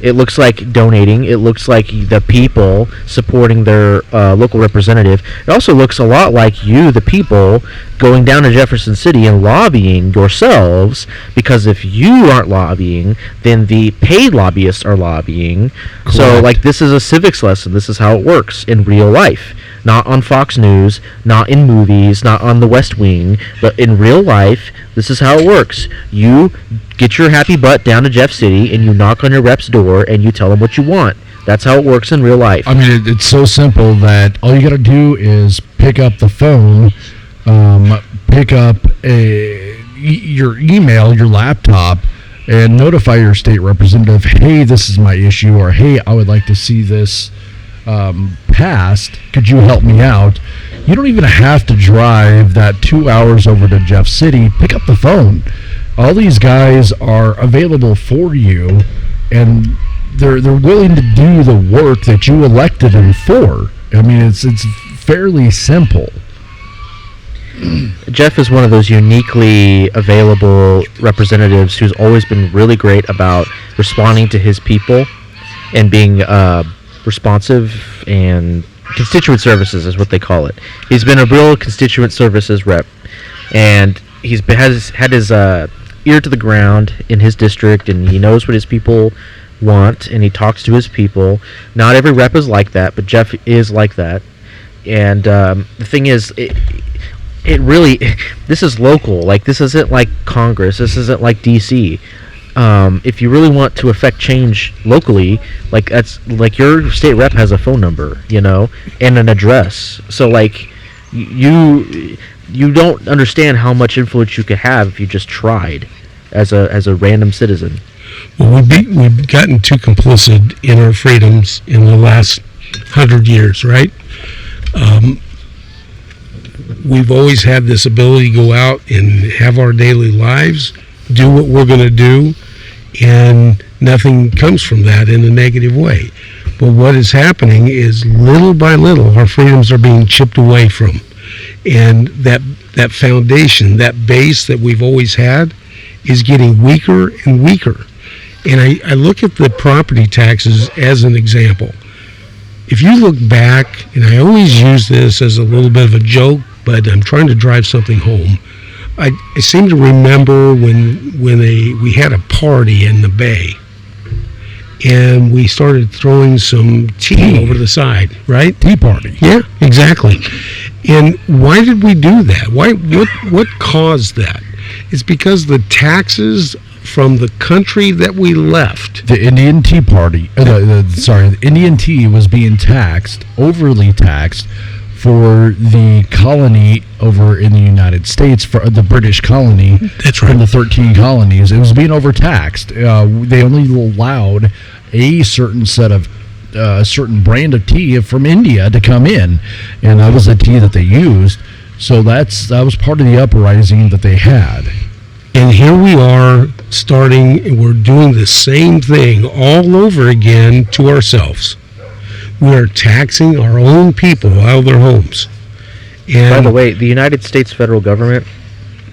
D: It looks like donating. It looks like the people supporting their local representative. It also looks a lot like you, the people, going down to Jefferson City and lobbying yourselves, because if you aren't lobbying, then the paid lobbyists are lobbying. Correct. So, this is a civics lesson. This is how it works in real life. Not on Fox News, not in movies, not on the West Wing, but in real life, this is how it works. You get your happy butt down to Jeff City, and you knock on your rep's door, and you tell them what you want. That's how it works in real life.
A: I mean, it's so simple that all you got to do is pick up the phone, pick up your email, your laptop, and notify your state representative, hey, this is my issue, or hey, I would like to see this passed. Could you help me out? You don't even have to drive that 2 hours over to Jeff City. Pick up the phone. All these guys are available for you, and they're willing to do the work that you elected them for. I mean, it's fairly simple.
D: Jeff is one of those uniquely available representatives who's always been really great about responding to his people and being responsive, and constituent services is what they call it. He's been a real constituent services rep, and has had his ear to the ground in his district, and he knows what his people want, and he talks to his people. Not every rep is like that, but Jeff is like that. And the thing is, it really, this is local. This isn't like Congress. This isn't like D.C. If you really want to affect change locally, that's your state rep has a phone number, and an address. So you don't understand how much influence you could have if you just tried as a random citizen.
B: Well, we've gotten too complicit in our freedoms in the last 100 years, right? We've always had this ability to go out and have our daily lives, do what we're going to do, and nothing comes from that in a negative way. But what is happening is, little by little, our freedoms are being chipped away from. And that foundation, that base that we've always had, is getting weaker and weaker. And I look at the property taxes as an example. If you look back, and I always use this as a little bit of a joke, but I'm trying to drive something home. I seem to remember when we had a party in the Bay, and we started throwing some tea over the side, right?
A: Tea party.
B: Yeah, exactly. And why did we do that? What caused that? It's because the taxes from the country that we left.
A: The Indian Tea Party, the Indian tea was being overly taxed, for the colony over in the United States, for the British colony.
B: That's right.
A: From the 13 colonies. It was being overtaxed. They only allowed a certain set of certain brand of tea from India to come in, and that was the tea that they used. So that was part of the uprising that they had.
B: And here we are we're doing the same thing all over again to ourselves. We are taxing our own people out of their homes. And
D: by the way, the United States federal government,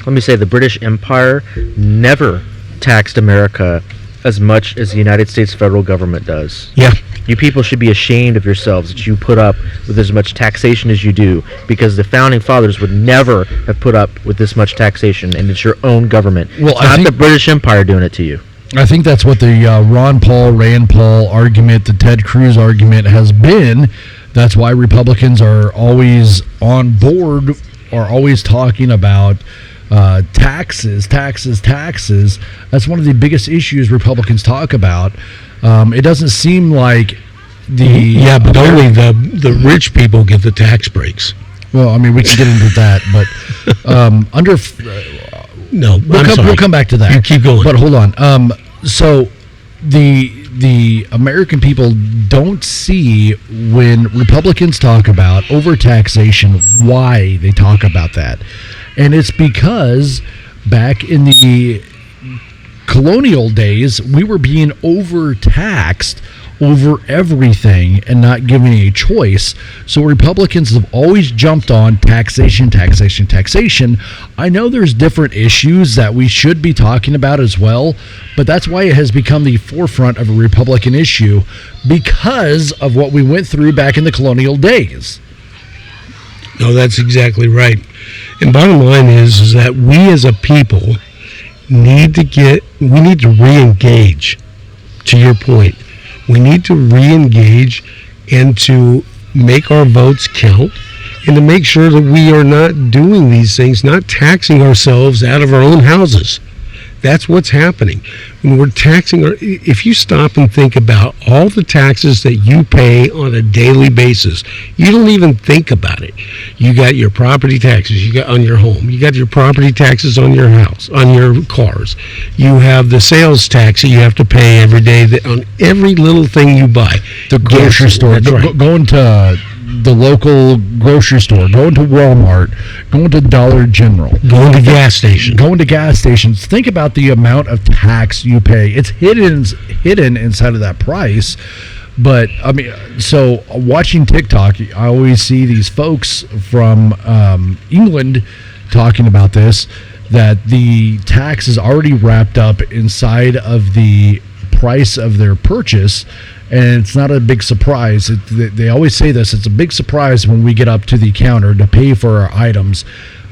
D: let me say, the British Empire never taxed America as much as the United States federal government does.
B: Yeah.
D: You people should be ashamed of yourselves that you put up with as much taxation as you do, because the founding fathers would never have put up with this much taxation, and it's your own government.
A: Well,
D: it's not the British Empire doing it to you.
A: I think that's what the Rand Paul argument, the Ted Cruz argument has been. That's why Republicans are always on board, are always talking about taxes. That's one of the biggest issues Republicans talk about. It doesn't seem like
B: but only the rich people get the tax breaks.
A: Well, I mean, we can get into that, but we'll come back to that.
B: You keep going.
A: But hold on. So the the American people don't see when Republicans talk about overtaxation, why they talk about that. And it's because back in the colonial days, we were being overtaxed over everything and not given a choice. So Republicans have always jumped on taxation. I know there's different issues that we should be talking about as well, but that's why it has become the forefront of a Republican issue, because of what we went through back in the colonial days.
B: No, that's exactly right. And bottom line is that we as a people need to re-engage, to your point. We need to re-engage and to make our votes count, and to make sure that we are not doing these things, not taxing ourselves out of our own houses. That's what's happening. When we're taxing, if you stop and think about all the taxes that you pay on a daily basis, you don't even think about it. You got your property taxes you got on your home. You got your property taxes on your house, on your cars. You have the sales tax that you have to pay every day on every little thing you buy.
A: The grocery store,
B: right.
A: Going to the local grocery store, going to Walmart, going to Dollar General,
B: going to gas stations. Think about the amount of tax you pay. It's hidden inside of that price.
A: But I mean, so watching TikTok, I always see these folks from England talking about this, that the tax is already wrapped up inside of the price of their purchase. And it's not a big surprise. They always say this. It's a big surprise when we get up to the counter to pay for our items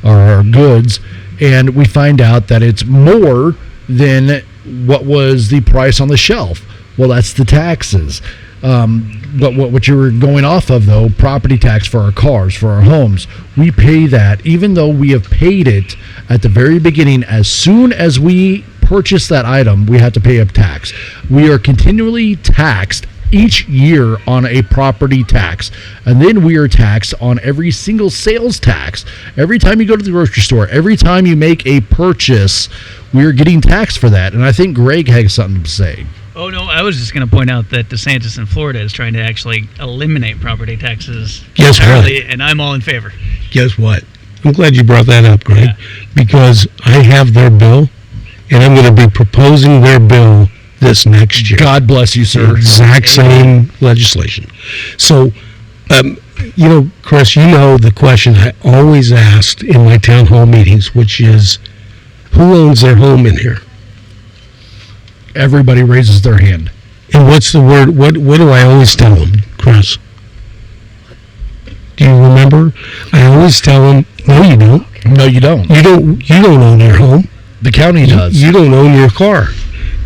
A: or our goods, and we find out that it's more than what was the price on the shelf. Well, that's the taxes. But what you were going off of, though, property tax for our cars, for our homes, we pay that even though we have paid it at the very beginning. As soon as we purchase that item, we have to pay a tax. We are continually taxed each year on a property tax, and then we are taxed on every single sales tax. Every time you go to the grocery store, every time you make a purchase, we are getting taxed for that. And I think Greg has something to say.
C: Oh, no, I was just going to point out that DeSantis in Florida is trying to actually eliminate property taxes entirely, and I'm all in favor.
B: Guess what? I'm glad you brought that up, Greg,
C: Yeah.
B: Because I have their bill, and I'm going to be proposing their bill this next year.
A: God bless you, sir.
B: Exact same legislation. So, Chris, the question I always asked in my town hall meetings, which is, who owns their home in here?
A: Everybody raises their hand.
B: And what's the word? What do I always tell them, Chris? Do you remember? I always tell them, no, you don't.
A: No, you don't.
B: You don't own your home.
A: The county does.
B: You don't own your car.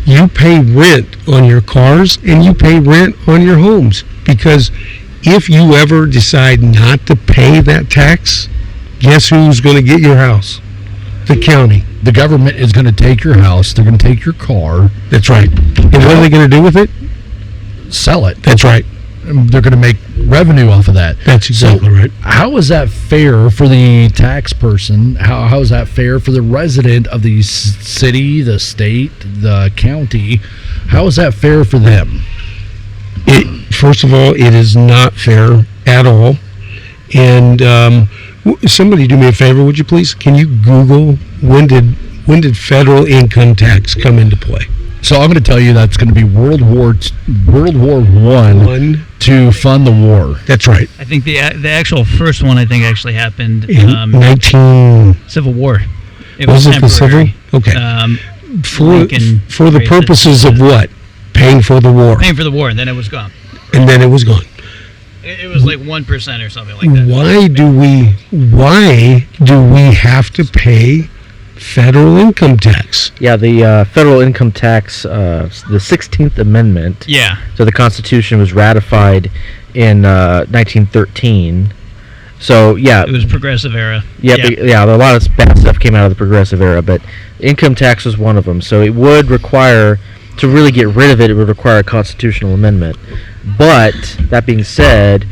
B: You pay rent on your cars, and you pay rent on your homes. Because if you ever decide not to pay that tax, guess who's going to get your house? The county.
A: The government is going to take your house. They're going to take your car.
B: That's right. And what are they going to do with it?
A: Sell it.
B: That's right.
A: They're going to make revenue off of that.
B: That's exactly right.
A: How is that fair for the tax person? How is that fair for the resident of the city, the state, the county? How is that fair for them?
B: First of all, it is not fair at all. And somebody do me a favor, would you please? Can you Google when did federal income tax come into play?
A: So I'm going to tell you that's going to be World War I to fund the war.
B: That's right.
C: I think the actual first one actually happened
B: in
C: Civil War. It
B: was it the Civil? Okay. For the purposes of what? Paying for the war.
C: Paying for the war, and then it was gone.
B: And then it was gone.
C: It was like 1% or something like that.
B: Why do we have to pay federal income tax?
D: Yeah, the federal income tax, the 16th Amendment to the Constitution was ratified in 1913. So, yeah.
C: It was progressive era.
D: Yeah, a lot of bad stuff came out of the progressive era, but income tax was one of them. So it would require, to really get rid of it, it would require a constitutional amendment. But, that being said,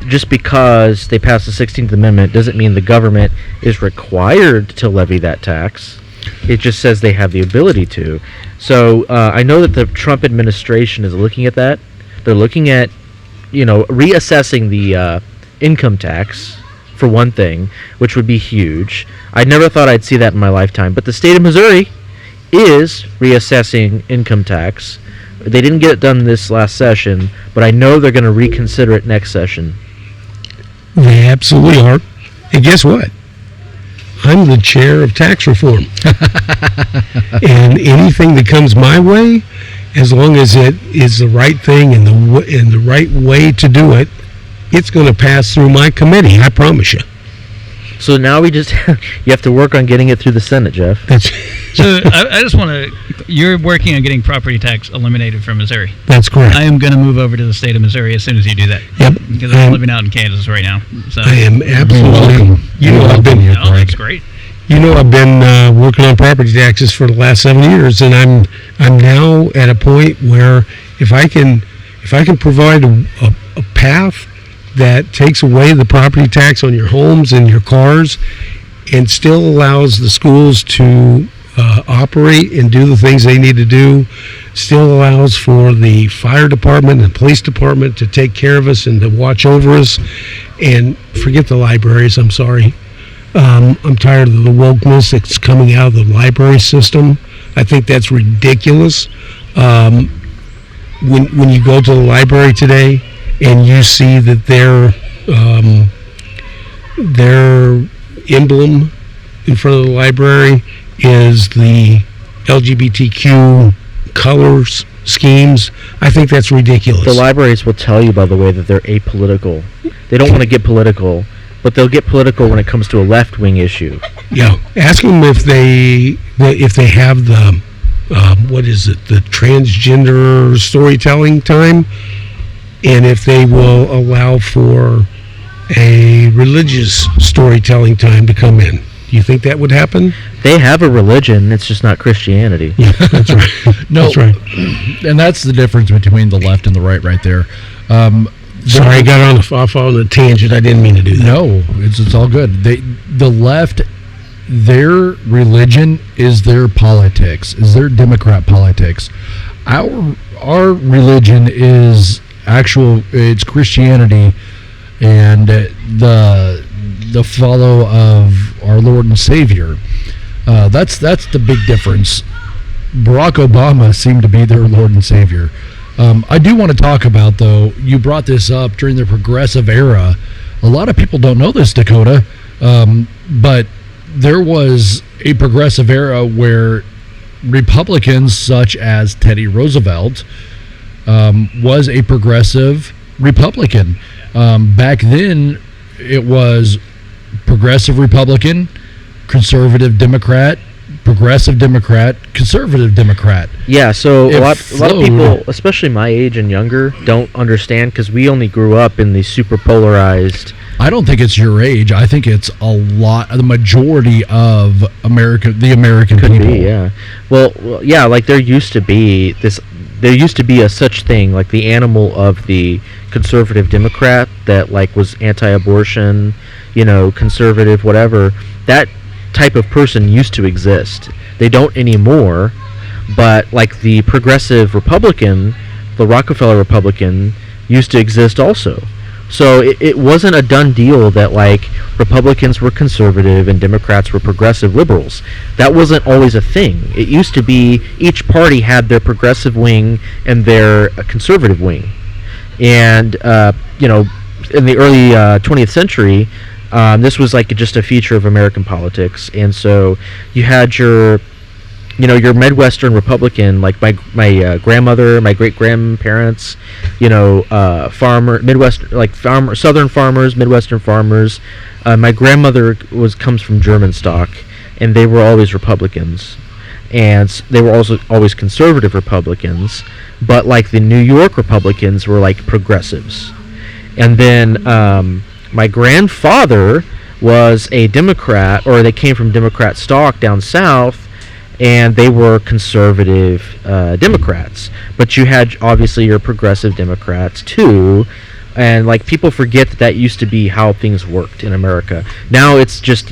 D: just because they passed the 16th Amendment doesn't mean the government is required to levy that tax. It just says they have the ability to. So I know that the Trump administration is looking at that. They're looking at, reassessing the income tax, for one thing, which would be huge. I never thought I'd see that in my lifetime. But the state of Missouri is reassessing income tax. They didn't get it done this last session, but I know they're going to reconsider it next session.
B: They absolutely are. And guess what? I'm the chair of tax reform. And anything that comes my way, as long as it is the right thing and the right way to do it, it's going to pass through my committee, I promise you.
D: So now you have to work on getting it through the Senate, Jeff.
C: So I just want to, you're working on getting property tax eliminated from Missouri.
B: That's correct.
C: I am going to move over to the state of Missouri as soon as you do that.
B: Yep.
C: Because I'm living out in Kansas right now. So
B: I am absolutely. I've been here.
C: No, that's great.
B: I've been working on property taxes for the last 7 years, and I'm now at a point where if I can provide a path that takes away the property tax on your homes and your cars, and still allows the schools to operate and do the things they need to do, still allows for the fire department and police department to take care of us and to watch over us, and forget the libraries. I'm sorry. I'm tired of the wokeness that's coming out of the library system. I think that's ridiculous. When you go to the library today and you see that their emblem in front of the library is the LGBTQ colors schemes, I think that's ridiculous.
D: The libraries will tell you, by the way, that they're apolitical. They don't want to get political, but they'll get political when it comes to a left-wing issue.
B: Yeah, ask them if they have the the transgender storytelling time, and if they will allow for a religious storytelling time to come in. Do you think that would happen?
D: They have a religion, it's just not Christianity.
B: Yeah, that's right.
A: No,
B: that's right.
A: And that's the difference between the left and the right there.
B: Sorry, I got off on a tangent. I didn't mean to do that.
A: No, it's all good. The left, their religion is their politics, is their Democrat politics. Our religion is it's Christianity, and the follow of our Lord and Savior. That's the big difference. Barack Obama seemed to be their Lord and Savior. I do want to talk about, though, you brought this up during the progressive era. A lot of people don't know this, Dakota, but there was a progressive era where Republicans such as Teddy Roosevelt was a progressive Republican. Back then, it was progressive Republican, conservative Democrat, progressive Democrat, conservative Democrat.
D: Yeah, so a lot of people, especially my age and younger, don't understand because we only grew up in the super polarized.
A: I don't think it's your age. I think it's the majority of the American
D: Could
A: people.
D: be, yeah. Well, yeah, like there used to be a such thing, like the animal of the conservative Democrat that like was anti-abortion, conservative, whatever. That type of person used to exist. They don't anymore, but like the progressive Republican, the Rockefeller Republican, used to exist also. So it wasn't a done deal that like Republicans were conservative and Democrats were progressive liberals. That wasn't always a thing. It used to be each party had their progressive wing and their conservative wing. And in the early 20th century, this was like just a feature of American politics. And so you had your Midwestern Republican, like my grandmother, my great grandparents, Southern farmers, Midwestern farmers. My grandmother comes from German stock, and they were always Republicans, and they were also always conservative Republicans. But like the New York Republicans were like progressives, and then my grandfather was a Democrat, or they came from Democrat stock down south. And they were conservative Democrats. But you had, obviously, your progressive Democrats, too. And, like, people forget that used to be how things worked in America. Now it's just,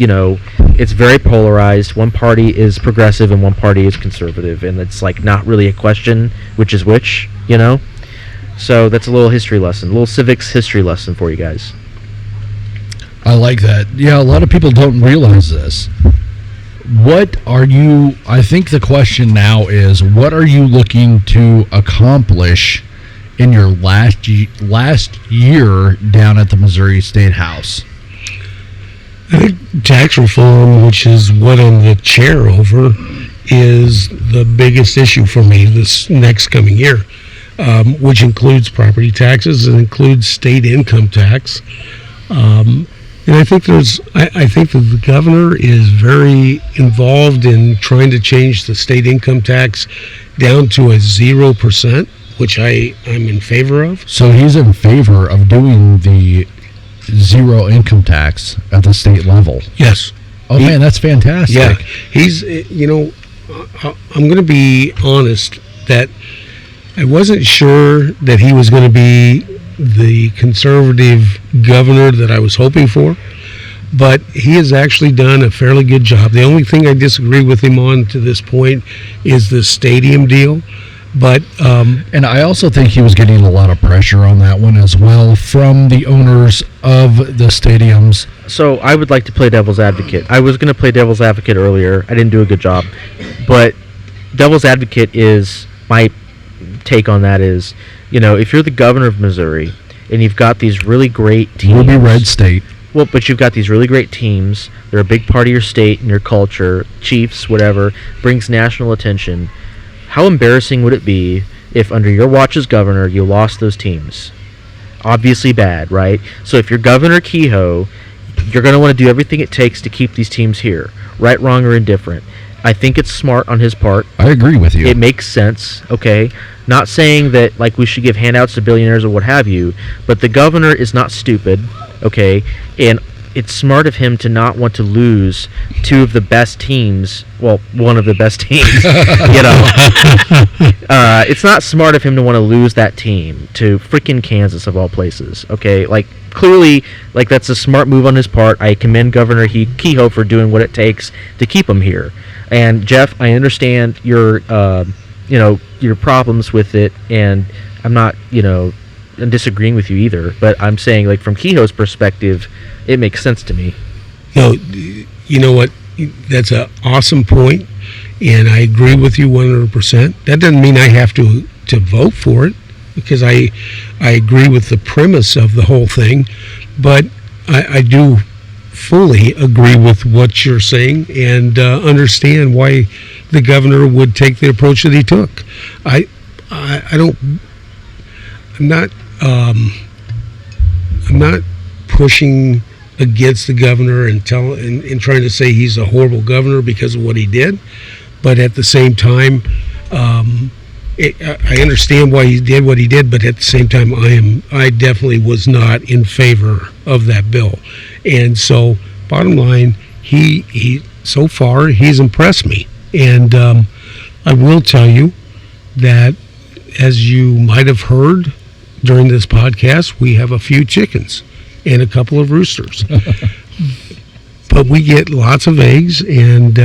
D: it's very polarized. One party is progressive and one party is conservative, and it's like not really a question which is which, you know. So that's a little history lesson, a little civics history lesson for you guys.
A: I like that. Yeah, a lot of people don't realize this. What are you, I think the question now is, what are you looking to accomplish in your last year down at the Missouri State House?
B: I think tax reform, which is what I'm the chair over, is the biggest issue for me this next coming year, which includes property taxes and includes state income tax. And I think I think that the governor is very involved in trying to change the state income tax down to a 0%, which I'm in favor of.
A: So he's in favor of doing the zero income tax at the state level.
B: Yes.
A: Oh, man, that's fantastic.
B: Yeah. He's, I'm going to be honest that I wasn't sure that he was going to be the conservative governor that I was hoping for, but he has actually done a fairly good job. The only thing I disagree with him on to this point is the stadium deal. But
A: and I also think he was getting a lot of pressure on that one as well from the owners of the stadiums.
D: So I would like to play devil's advocate. I was going to play devil's advocate earlier. I didn't do a good job. But devil's advocate is, my take on that is, if you're the governor of Missouri and you've got these really great teams.
A: We'll be red state.
D: Well, but you've got these really great teams. They're a big part of your state and your culture. Chiefs, whatever, brings national attention. How embarrassing would it be if under your watch as governor you lost those teams? Obviously bad, right? So if you're Governor Kehoe, you're going to want to do everything it takes to keep these teams here, right, wrong, or indifferent. I think it's smart on his part.
A: I agree with you.
D: It makes sense, okay? Not saying that we should give handouts to billionaires or what have you, but the governor is not stupid, okay? And it's smart of him to not want to lose two of the best teams. Well, one of the best teams, it's not smart of him to want to lose that team to freaking Kansas of all places, okay? Clearly, that's a smart move on his part. I commend Governor Kehoe for doing what it takes to keep him here. And Jeff, I understand your problems with it, and I'm not, disagreeing with you either. But I'm saying, from Kehoe's perspective, it makes sense to me.
B: No, you know what? That's an awesome point, and I agree with you 100%. That doesn't mean I have to vote for it, because I agree with the premise of the whole thing, but I do fully agree with what you're saying and understand why the governor would take the approach that he took. I'm not pushing against the governor and trying to say he's a horrible governor because of what he did, but at the same time, I understand why he did what he did, but at the same time, I definitely was not in favor of that bill. And so, bottom line, he so far he's impressed me, and I will tell you that, as you might have heard during this podcast, we have a few chickens and a couple of roosters, but we get lots of eggs, and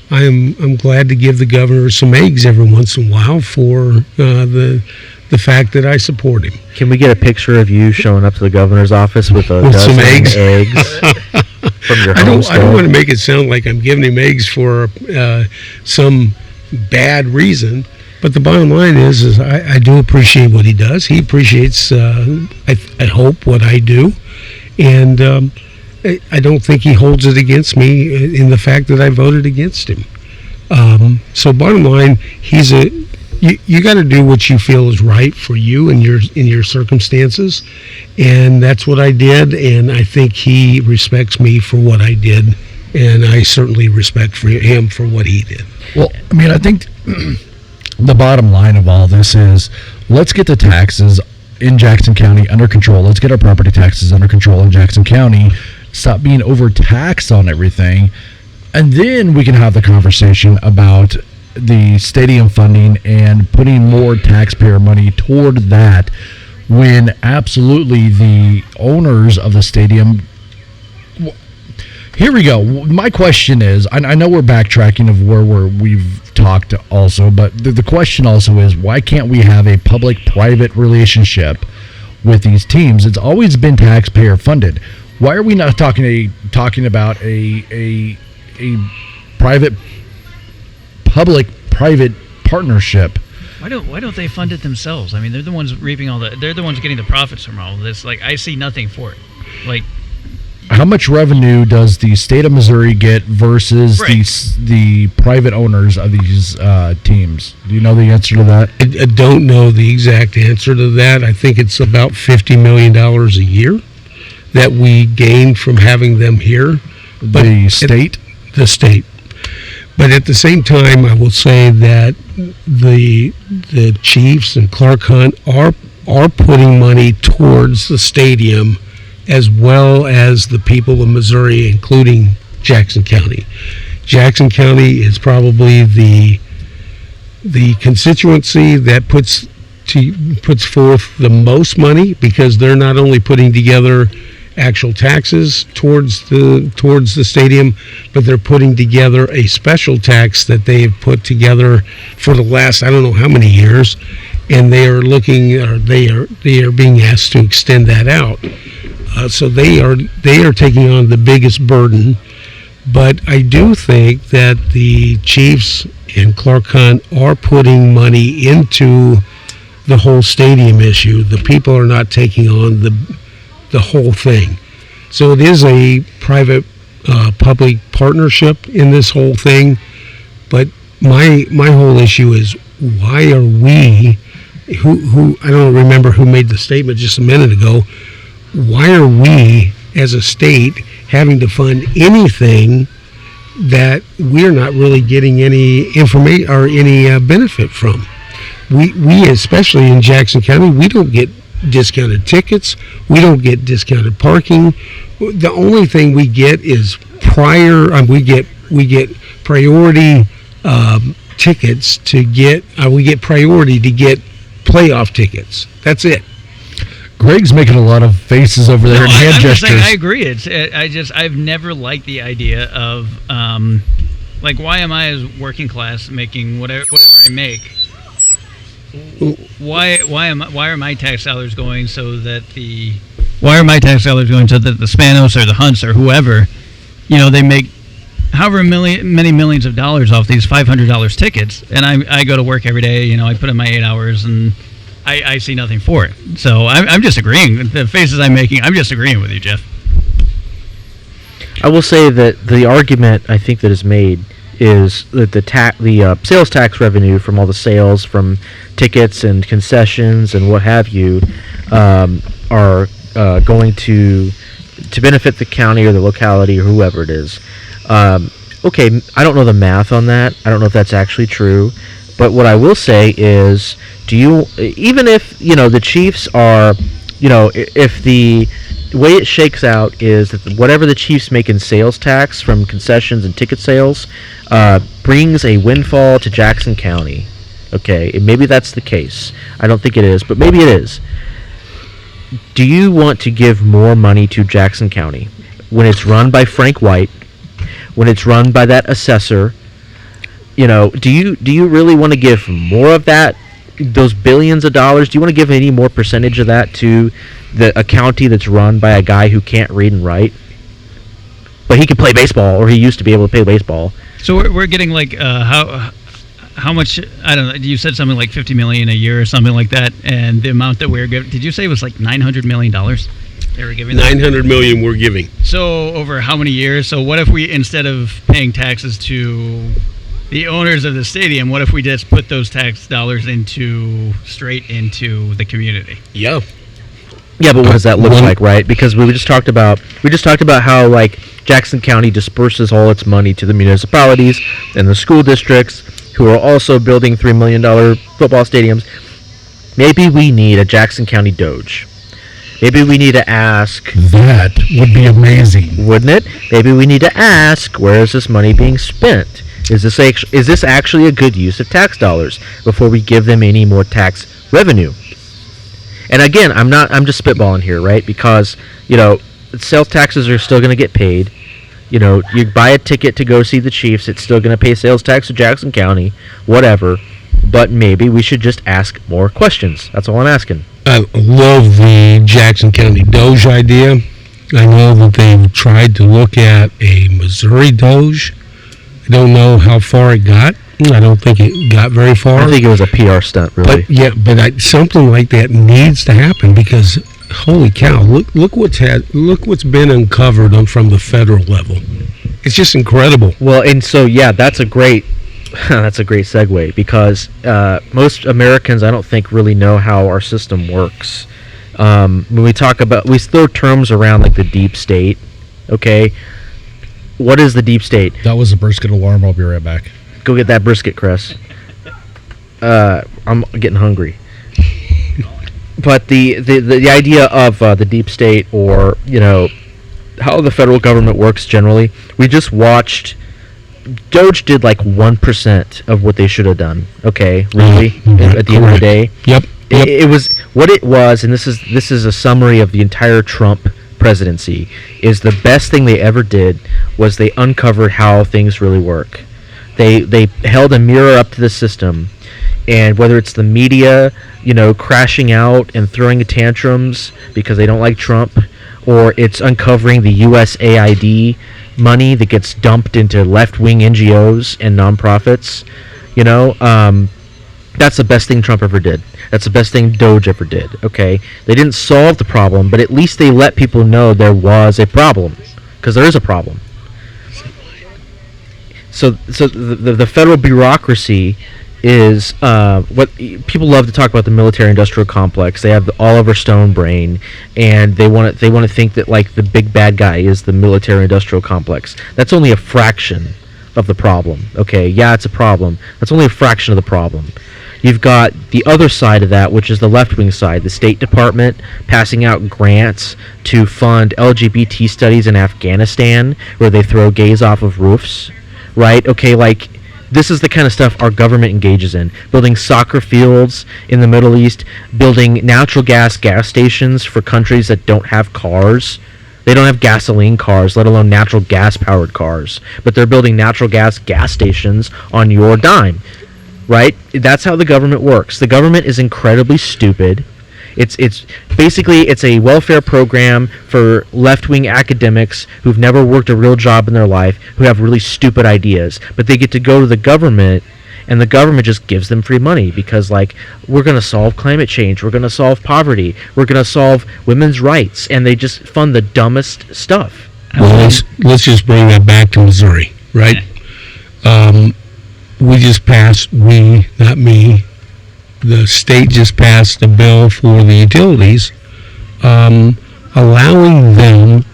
B: I'm glad to give the governor some eggs every once in a while for the fact that I support him.
D: Can we get a picture of you showing up to the governor's office with a dozen
B: some eggs
D: from your
B: I
D: homestead?
B: don't want to make it sound like I'm giving him eggs for some bad reason, but the bottom line is I do appreciate what he does. He appreciates, I hope, what I do, and I don't think he holds it against me in the fact that I voted against him. So bottom line, you got to do what you feel is right for you in your circumstances, and that's what I did, and I think he respects me for what I did, and I certainly respect him for what he did.
A: Well, I mean, I think the bottom line of all this is, let's get the taxes in Jackson County under control. Let's get our property taxes under control in Jackson County. Stop being overtaxed on everything, and then we can have the conversation about the stadium funding and putting more taxpayer money toward that, when absolutely the owners of the stadium, Here we go. My question is, I know we're backtracking of where we've talked also, but the question also is, why can't we have a public-private relationship with these teams? It's always been taxpayer funded. Why are we not talking about a public-private partnership?
C: Why don't they fund it themselves? I mean, they're the ones reaping they're the ones getting the profits from all of this. Like, I see nothing for it. Like,
A: how much revenue does the state of Missouri get versus the private owners of these teams? Do you know the answer to that?
B: I don't know the exact answer to that. I think it's about $50 million a year that we gain from having them here. But
A: the state?
B: The state. But at the same time, I will say that the Chiefs and Clark Hunt are putting money towards the stadium, as well as the people of Missouri, including Jackson County. Jackson County is probably the constituency that puts forth the most money, because they're not only putting together actual taxes towards the stadium, but they're putting together a special tax that they've put together for the last, I don't know how many years, and they are being asked to extend that out. So they are taking on the biggest burden. But I do think that the Chiefs and Clark Hunt are putting money into the whole stadium issue. The people are not taking on the whole thing. So it is a private public partnership in this whole thing. But my whole issue is, why are we, who I don't remember who made the statement just a minute ago, why are we as a state having to fund anything that we're not really getting any information or any benefit from? We especially in Jackson County, we don't get discounted tickets. We don't get discounted parking. The only thing we get is we get priority tickets to get. We get priority to get playoff tickets. That's it.
A: Greg's making a lot of faces over there and hand gestures.
C: I agree. I've never liked the idea of like, why am I as working class making whatever I make? Why are my tax dollars going so that the Spanos or the Hunts or whoever, they make however many millions of dollars off these $500 tickets, and I go to work every day. I put in my 8 hours and I see nothing for it. So I'm just agreeing. The faces I'm making, I'm just agreeing with you, Jeff.
D: I will say that the argument I think that is made is that the sales tax revenue from all the sales from tickets and concessions and what have you are going to benefit the county or the locality or whoever it is. Okay, I don't know the math on that. I don't know if that's actually true. But what I will say is, even if the Chiefs are, if the way it shakes out is that whatever the Chiefs make in sales tax from concessions and ticket sales brings a windfall to Jackson County. Okay, and maybe that's the case. I don't think it is, but maybe it is. Do you want to give more money to Jackson County when it's run by Frank White, when it's run by that assessor? Do you really want to give more of that, those billions of dollars? Do you want to give any more percentage of that to a county that's run by a guy who can't read and write, but he can play baseball, or he used to be able to play baseball?
C: So we're getting like how much? I don't know. You said something like $50 million a year or something like that, and the amount that we're giving. Did you say it was like $900 million? They were giving
B: $900 million we're giving.
C: So over how many years? So what if we, instead of paying taxes to the owners of the stadium, what if we just put those tax dollars straight into the community?
B: Yeah.
D: Yeah, but what does that look like, right? Because we just talked about how, like, Jackson County disperses all its money to the municipalities and the school districts, who are also building $3 million football stadiums. Maybe we need a Jackson County Doge. Maybe we need to ask.
A: That would be amazing,
D: wouldn't it? Maybe we need to ask, where is this money being spent? Is this actually a good use of tax dollars before we give them any more tax revenue? And again, I'm just spitballing here, right? Because, sales taxes are still going to get paid. You buy a ticket to go see the Chiefs. It's still going to pay sales tax to Jackson County, whatever. But maybe we should just ask more questions. That's all I'm asking.
B: I love the Jackson County Doge idea. I know that they've tried to look at a Missouri Doge. I don't know how far it got. I don't think it got very far.
D: I think it was a PR stunt, really.
B: But something like that needs to happen because, holy cow! Look what's been uncovered from the federal level. It's just incredible.
D: Well, and so that's a great segue because most Americans, I don't think, really know how our system works. When we throw terms around like the deep state. Okay, what is the deep state?
A: That was a brisket alarm. I'll be right back.
D: Go get that brisket, Kress. I'm getting hungry. But the idea of the deep state, or how the federal government works generally, we just watched. Doge did like 1% of what they should have done. Okay, really, at the end of the day.
B: Yep.
D: It was what it was, and this is a summary of the entire Trump presidency. Is the best thing they ever did was they uncovered how things really work. They held a mirror up to the system, and whether it's the media, crashing out and throwing tantrums because they don't like Trump, or it's uncovering the USAID money that gets dumped into left-wing NGOs and nonprofits, that's the best thing Trump ever did. That's the best thing Doge ever did. Okay, they didn't solve the problem, but at least they let people know there was a problem, because there is a problem. So the federal bureaucracy is what people love to talk about, the military-industrial complex. They have the Oliver Stone brain, and they want to think that like the big bad guy is the military-industrial complex. That's only a fraction of the problem. Okay, yeah, it's a problem. That's only a fraction of the problem. You've got the other side of that, which is the left-wing side, the State Department passing out grants to fund LGBT studies in Afghanistan, where they throw gays off of roofs, right? Okay, like, this is the kind of stuff our government engages in. Building soccer fields in the Middle East, building natural gas stations for countries that don't have cars. They don't have gasoline cars, let alone natural gas-powered cars. But they're building natural gas stations on your dime. Right? That's how the government works. The government is incredibly stupid. It's basically a welfare program for left-wing academics who've never worked a real job in their life, who have really stupid ideas. But they get to go to the government, and the government just gives them free money because, like, we're going to solve climate change, we're going to solve poverty, we're going to solve women's rights, and they just fund the dumbest stuff.
B: Well, let's just bring that back to Missouri, right? We just passed, not me, the state just passed a bill for the utilities, allowing them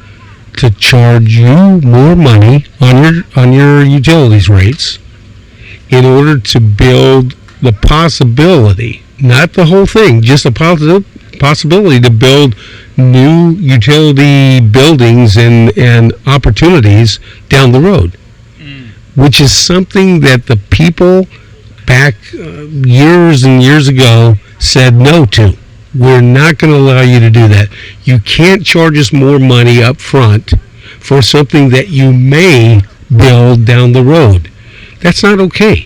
B: to charge you more money on your utilities rates in order to build the possibility, not the whole thing, just the possibility to build new utility buildings and opportunities down the road. Which is something that the people back years and years ago said no to. We're not going to allow you to do that. You can't charge us more money up front for something that you may build down the road. That's not okay.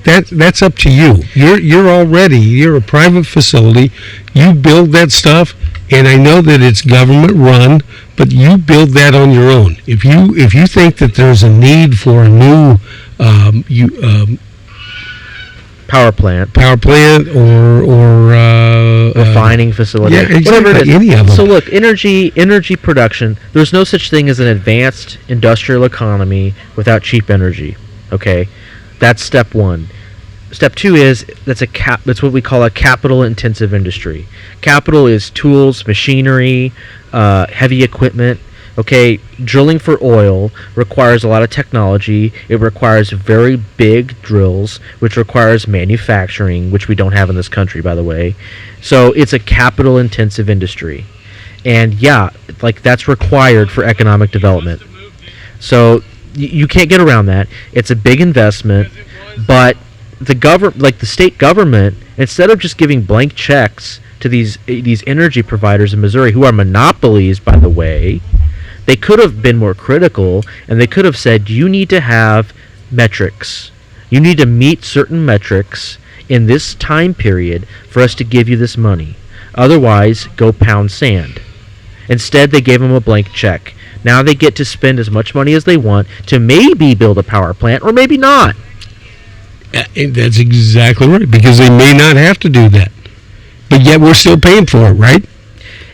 B: That's up to you. You're a private facility. You build that stuff, and I know that it's government run, but you build that on your own. If you think that there's a need for a new
D: power plant
B: or
D: refining facility,
B: yeah, exactly,
D: whatever it is.
B: Any of them.
D: So look, energy production. There's no such thing as an advanced industrial economy without cheap energy. Okay, that's step one. Step two is that's what we call a capital-intensive industry. Capital is tools, machinery, heavy equipment. Okay, drilling for oil requires a lot of technology. It requires very big drills, which requires manufacturing, which we don't have in this country, by the way. So it's a capital-intensive industry. And yeah, like that's required for economic development. So you can't get around that. It's a big investment, but the state government, instead of just giving blank checks to these energy providers in Missouri, who are monopolies, by the way, They could have been more critical, and they could have said, you need to have metrics. You need to meet certain metrics in this time period for us to give you this money. Otherwise, go pound sand. Instead, they gave them a blank check. Now they get to spend as much money as they want to maybe build a power plant, or maybe not.
B: That's exactly right, because they may not have to do that. But yet we're still paying for it, right?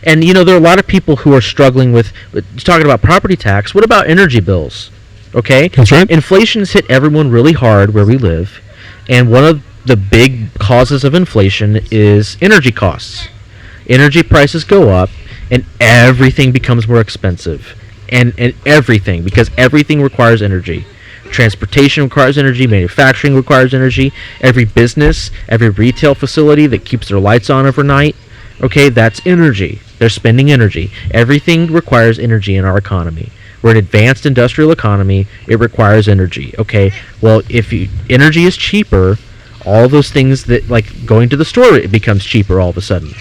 D: And, there are a lot of people who are struggling with talking about property tax. What about energy bills? Okay?
B: That's right.
D: Inflation's hit everyone really hard where we live, and one of the big causes of inflation is energy costs. Energy prices go up, and everything becomes more expensive. And everything, because everything requires energy. Transportation requires energy, manufacturing requires energy, every business, every retail facility that keeps their lights on overnight, okay, that's energy. They're spending energy. Everything requires energy in our economy. We're an advanced industrial economy. It requires energy, okay? Well, if energy is cheaper, all those things that, like going to the store, it becomes cheaper all of a sudden,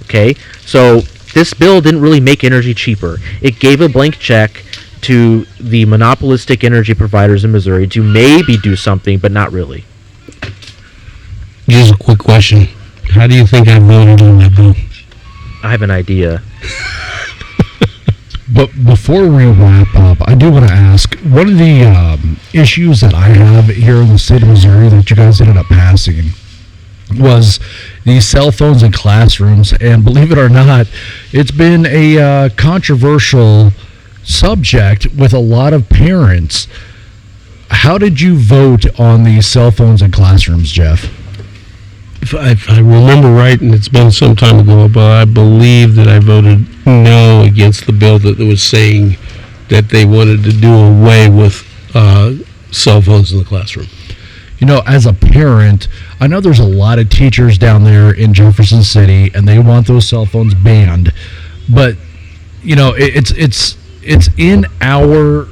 D: okay? So this bill didn't really make energy cheaper. It gave a blank check to the monopolistic energy providers in Missouri to maybe do something, but not really.
B: Just a quick question. How do you think I voted on that bill?
D: I have an idea.
A: But before we wrap up, I do want to ask, one of the issues that I have here in the state of Missouri that you guys ended up passing was these cell phones in classrooms. And believe it or not, it's been a controversial subject with a lot of parents. How did you vote on these cell phones in classrooms, Jeff?
B: If I remember right, and it's been some time ago, but I believe that I voted no against the bill that was saying that they wanted to do away with cell phones in the classroom.
A: As a parent, I know there's a lot of teachers down there in Jefferson City, and they want those cell phones banned. But it's in our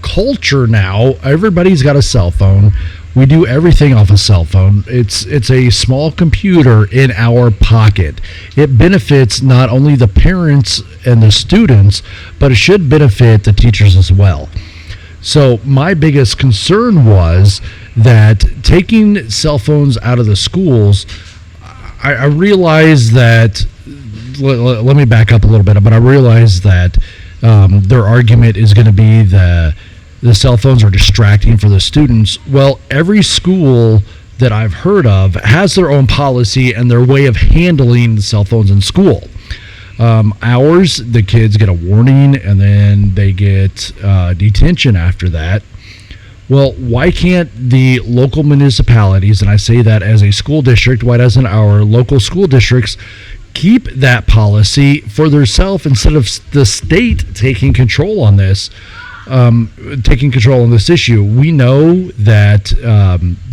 A: culture now. Everybody's got a cell phone. We do everything off a cell phone. It's a small computer in our pocket. It benefits not only the parents and the students, but it should benefit the teachers as well. So my biggest concern was that taking cell phones out of the schools, I realized that, let me back up a little bit, but I realized that their argument is going to be the cell phones are distracting for the students. Well, every school that I've heard of has their own policy and their way of handling the cell phones in school. Ours, the kids get a warning and then they get detention after that. Well, why can't the local municipalities, and I say that as a school district, why doesn't our local school districts keep that policy for themselves instead of the state taking control on this? Taking control on this issue. We know that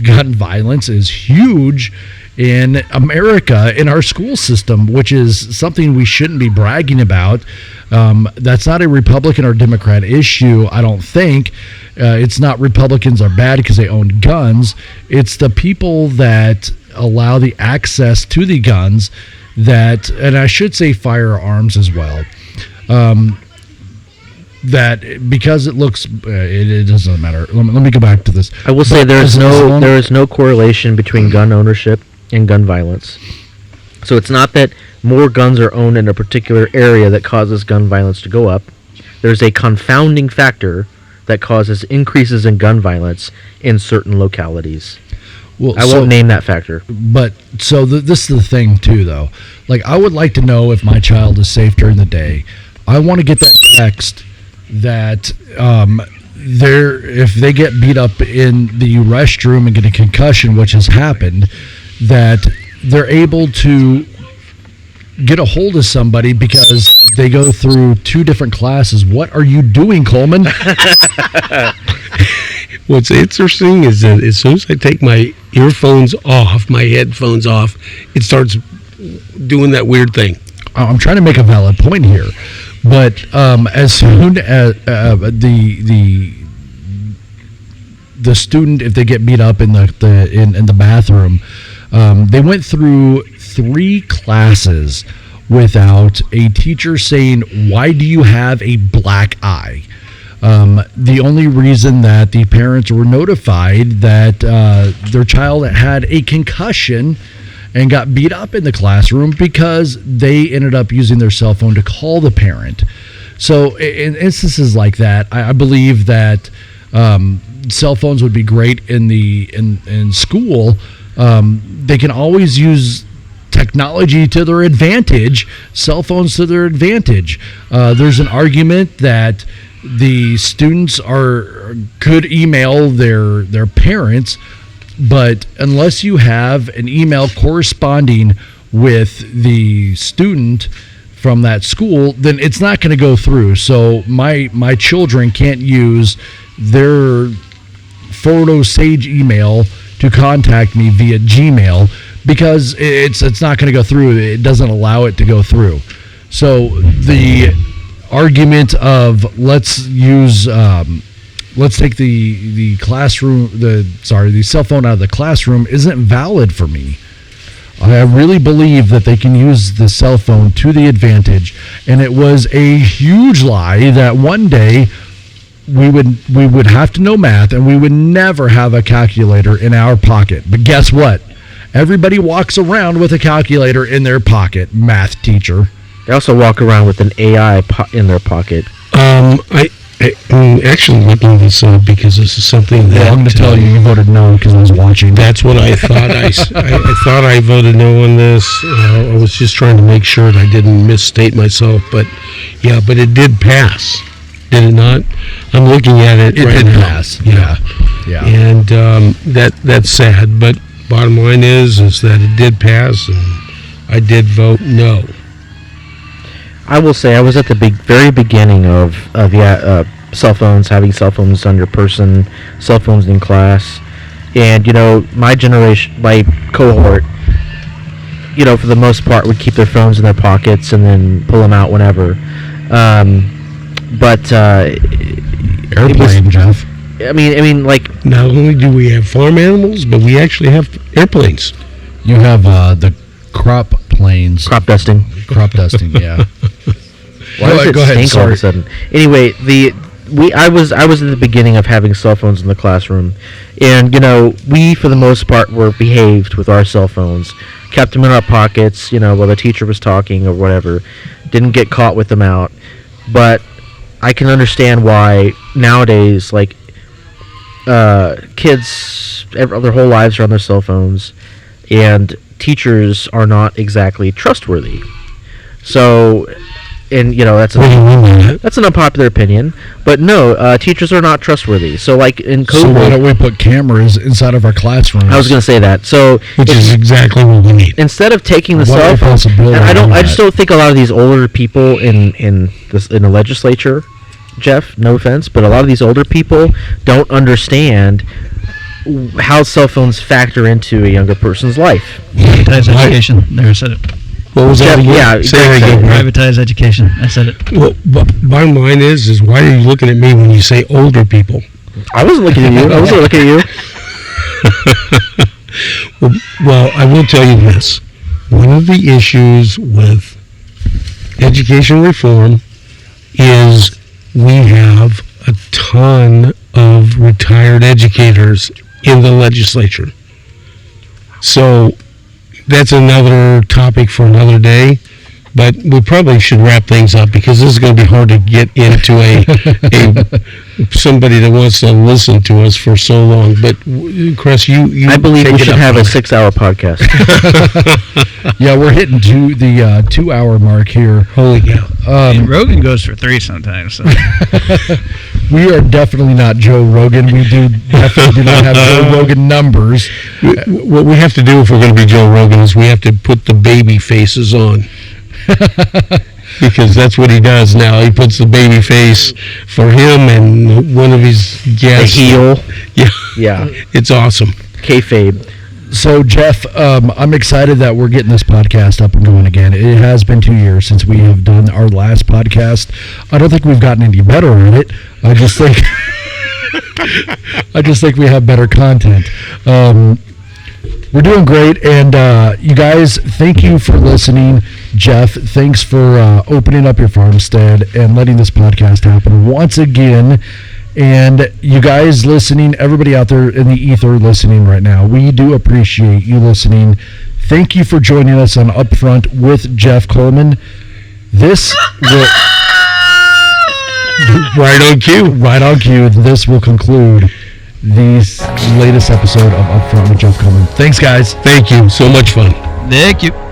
A: gun violence is huge in America, in our school system, which is something we shouldn't be bragging about. That's not a Republican or Democrat issue, I don't think. It's not Republicans are bad because they own guns. It's the people that allow the access to the guns that, and I should say firearms as well, that because it looks, it doesn't matter. Let me go back to this.
D: I will say there is no correlation between gun ownership and gun violence. So it's not that more guns are owned in a particular area that causes gun violence to go up. There's a confounding factor that causes increases in gun violence in certain localities. Well, I won't name that factor.
A: But so this is the thing too, though. Like, I would like to know if my child is safe during the day. I want to get that text that if they get beat up in the restroom and get a concussion, which has happened, that they're able to get a hold of somebody because they go through 2 different classes. What are you doing, Coleman?
B: What's interesting is that as soon as I take my earphones off, my headphones off, it starts doing that weird thing.
A: I'm trying to make a valid point here. But as soon as the student, if they get beat up in the bathroom, they went through 3 classes without a teacher saying, "Why do you have a black eye?" The only reason that the parents were notified that their child had a concussion and got beat up in the classroom because they ended up using their cell phone to call the parent. So in instances like that, I believe that cell phones would be great in school. They can always use technology to their advantage, cell phones to their advantage. There's an argument that the students could email their parents, but unless you have an email corresponding with the student from that school, then it's not going to go through. So my children can't use their Photo Sage email to contact me via Gmail because it's not going to go through. It doesn't allow it to go through. So the argument of let's take the cell phone out of the classroom isn't valid for me. I really believe that they can use the cell phone to the advantage, and it was a huge lie that one day we would have to know math and we would never have a calculator in our pocket. But guess what? Everybody walks around with a calculator in their pocket, math teacher.
D: They also walk around with an AI in their pocket.
B: I'm actually looking this up because this is something that...
A: I'm going to tell you voted no because I was watching.
B: That's what I thought. I thought I voted no on this. I was just trying to make sure that I didn't misstate myself. But it did pass. Did it not? I'm looking at it right now. It did
A: pass. Yeah.
B: And that's sad. But bottom line is that it did pass, and I did vote no.
D: I will say I was at the very beginning of cell phones, having cell phones on your person, cell phones in class. And, my generation, my cohort, for the most part would keep their phones in their pockets and then pull them out whenever.
A: Airplane, Jeff.
D: I mean, like...
B: Not only do we have farm animals, but we actually have airplanes.
A: You have the crop planes.
D: Crop dusting.
A: Crop dusting, yeah.
D: Why does it stink all of a sudden? Anyway, I was at the beginning of having cell phones in the classroom, and we for the most part were behaved with our cell phones, kept them in our pockets, while the teacher was talking or whatever, didn't get caught with them out. But I can understand why nowadays, like kids, their whole lives are on their cell phones, and teachers are not exactly trustworthy. So, and that's an unpopular opinion, but no, teachers are not trustworthy. So, like in COVID,
A: so why don't we put cameras inside of our classrooms?
D: I was going to say that. So,
B: which is exactly what we need.
D: Instead of taking the cell phone, and I just don't think a lot of these older people in the legislature, Jeff, no offense, but a lot of these older people don't understand how cell phones factor into a younger person's life.
C: Privatize education. There, I said it.
B: What was that again?
D: Yeah,
B: say it again.
C: Privatize education. I said it.
B: Well, bottom line is why are you looking at me when you say older people?
D: I wasn't looking at you. I wasn't looking at you.
B: Well, I will tell you this. One of the issues with education reform is we have a ton of retired educators in the legislature. So that's another topic for another day, but we probably should wrap things up because this is going to be hard to get into somebody that wants to listen to us for so long. But Kress, you
D: I believe we should have a 6-hour podcast.
A: Yeah, we're hitting the 2-hour mark here.
B: Holy cow!
C: Rogan goes for 3 sometimes. So.
A: We are definitely not Joe Rogan. We definitely do not have Joe Rogan numbers.
B: What we have to do if we're going to be Joe Rogan is we have to put the baby faces on. Because that's what he does now. He puts the baby face for him and one of his guests.
D: The heel.
B: Yeah. It's awesome.
D: Kayfabe.
A: So, Jeff, I'm excited that we're getting this podcast up and going again. It has been 2 years since we have done our last podcast. I don't think we've gotten any better at it. I just think we have better content. We're doing great, and you guys, thank you for listening. Jeff, thanks for opening up your farmstead and letting this podcast happen once again. And you guys listening, everybody out there in the ether listening right now, we do appreciate you listening. Thank you for joining us on Upfront with Jeff Coleman. This will...
B: Right on cue.
A: Right on cue. This will conclude this latest episode of Upfront with Jeff Coleman. Thanks, guys.
B: Thank you. So much fun.
C: Thank you.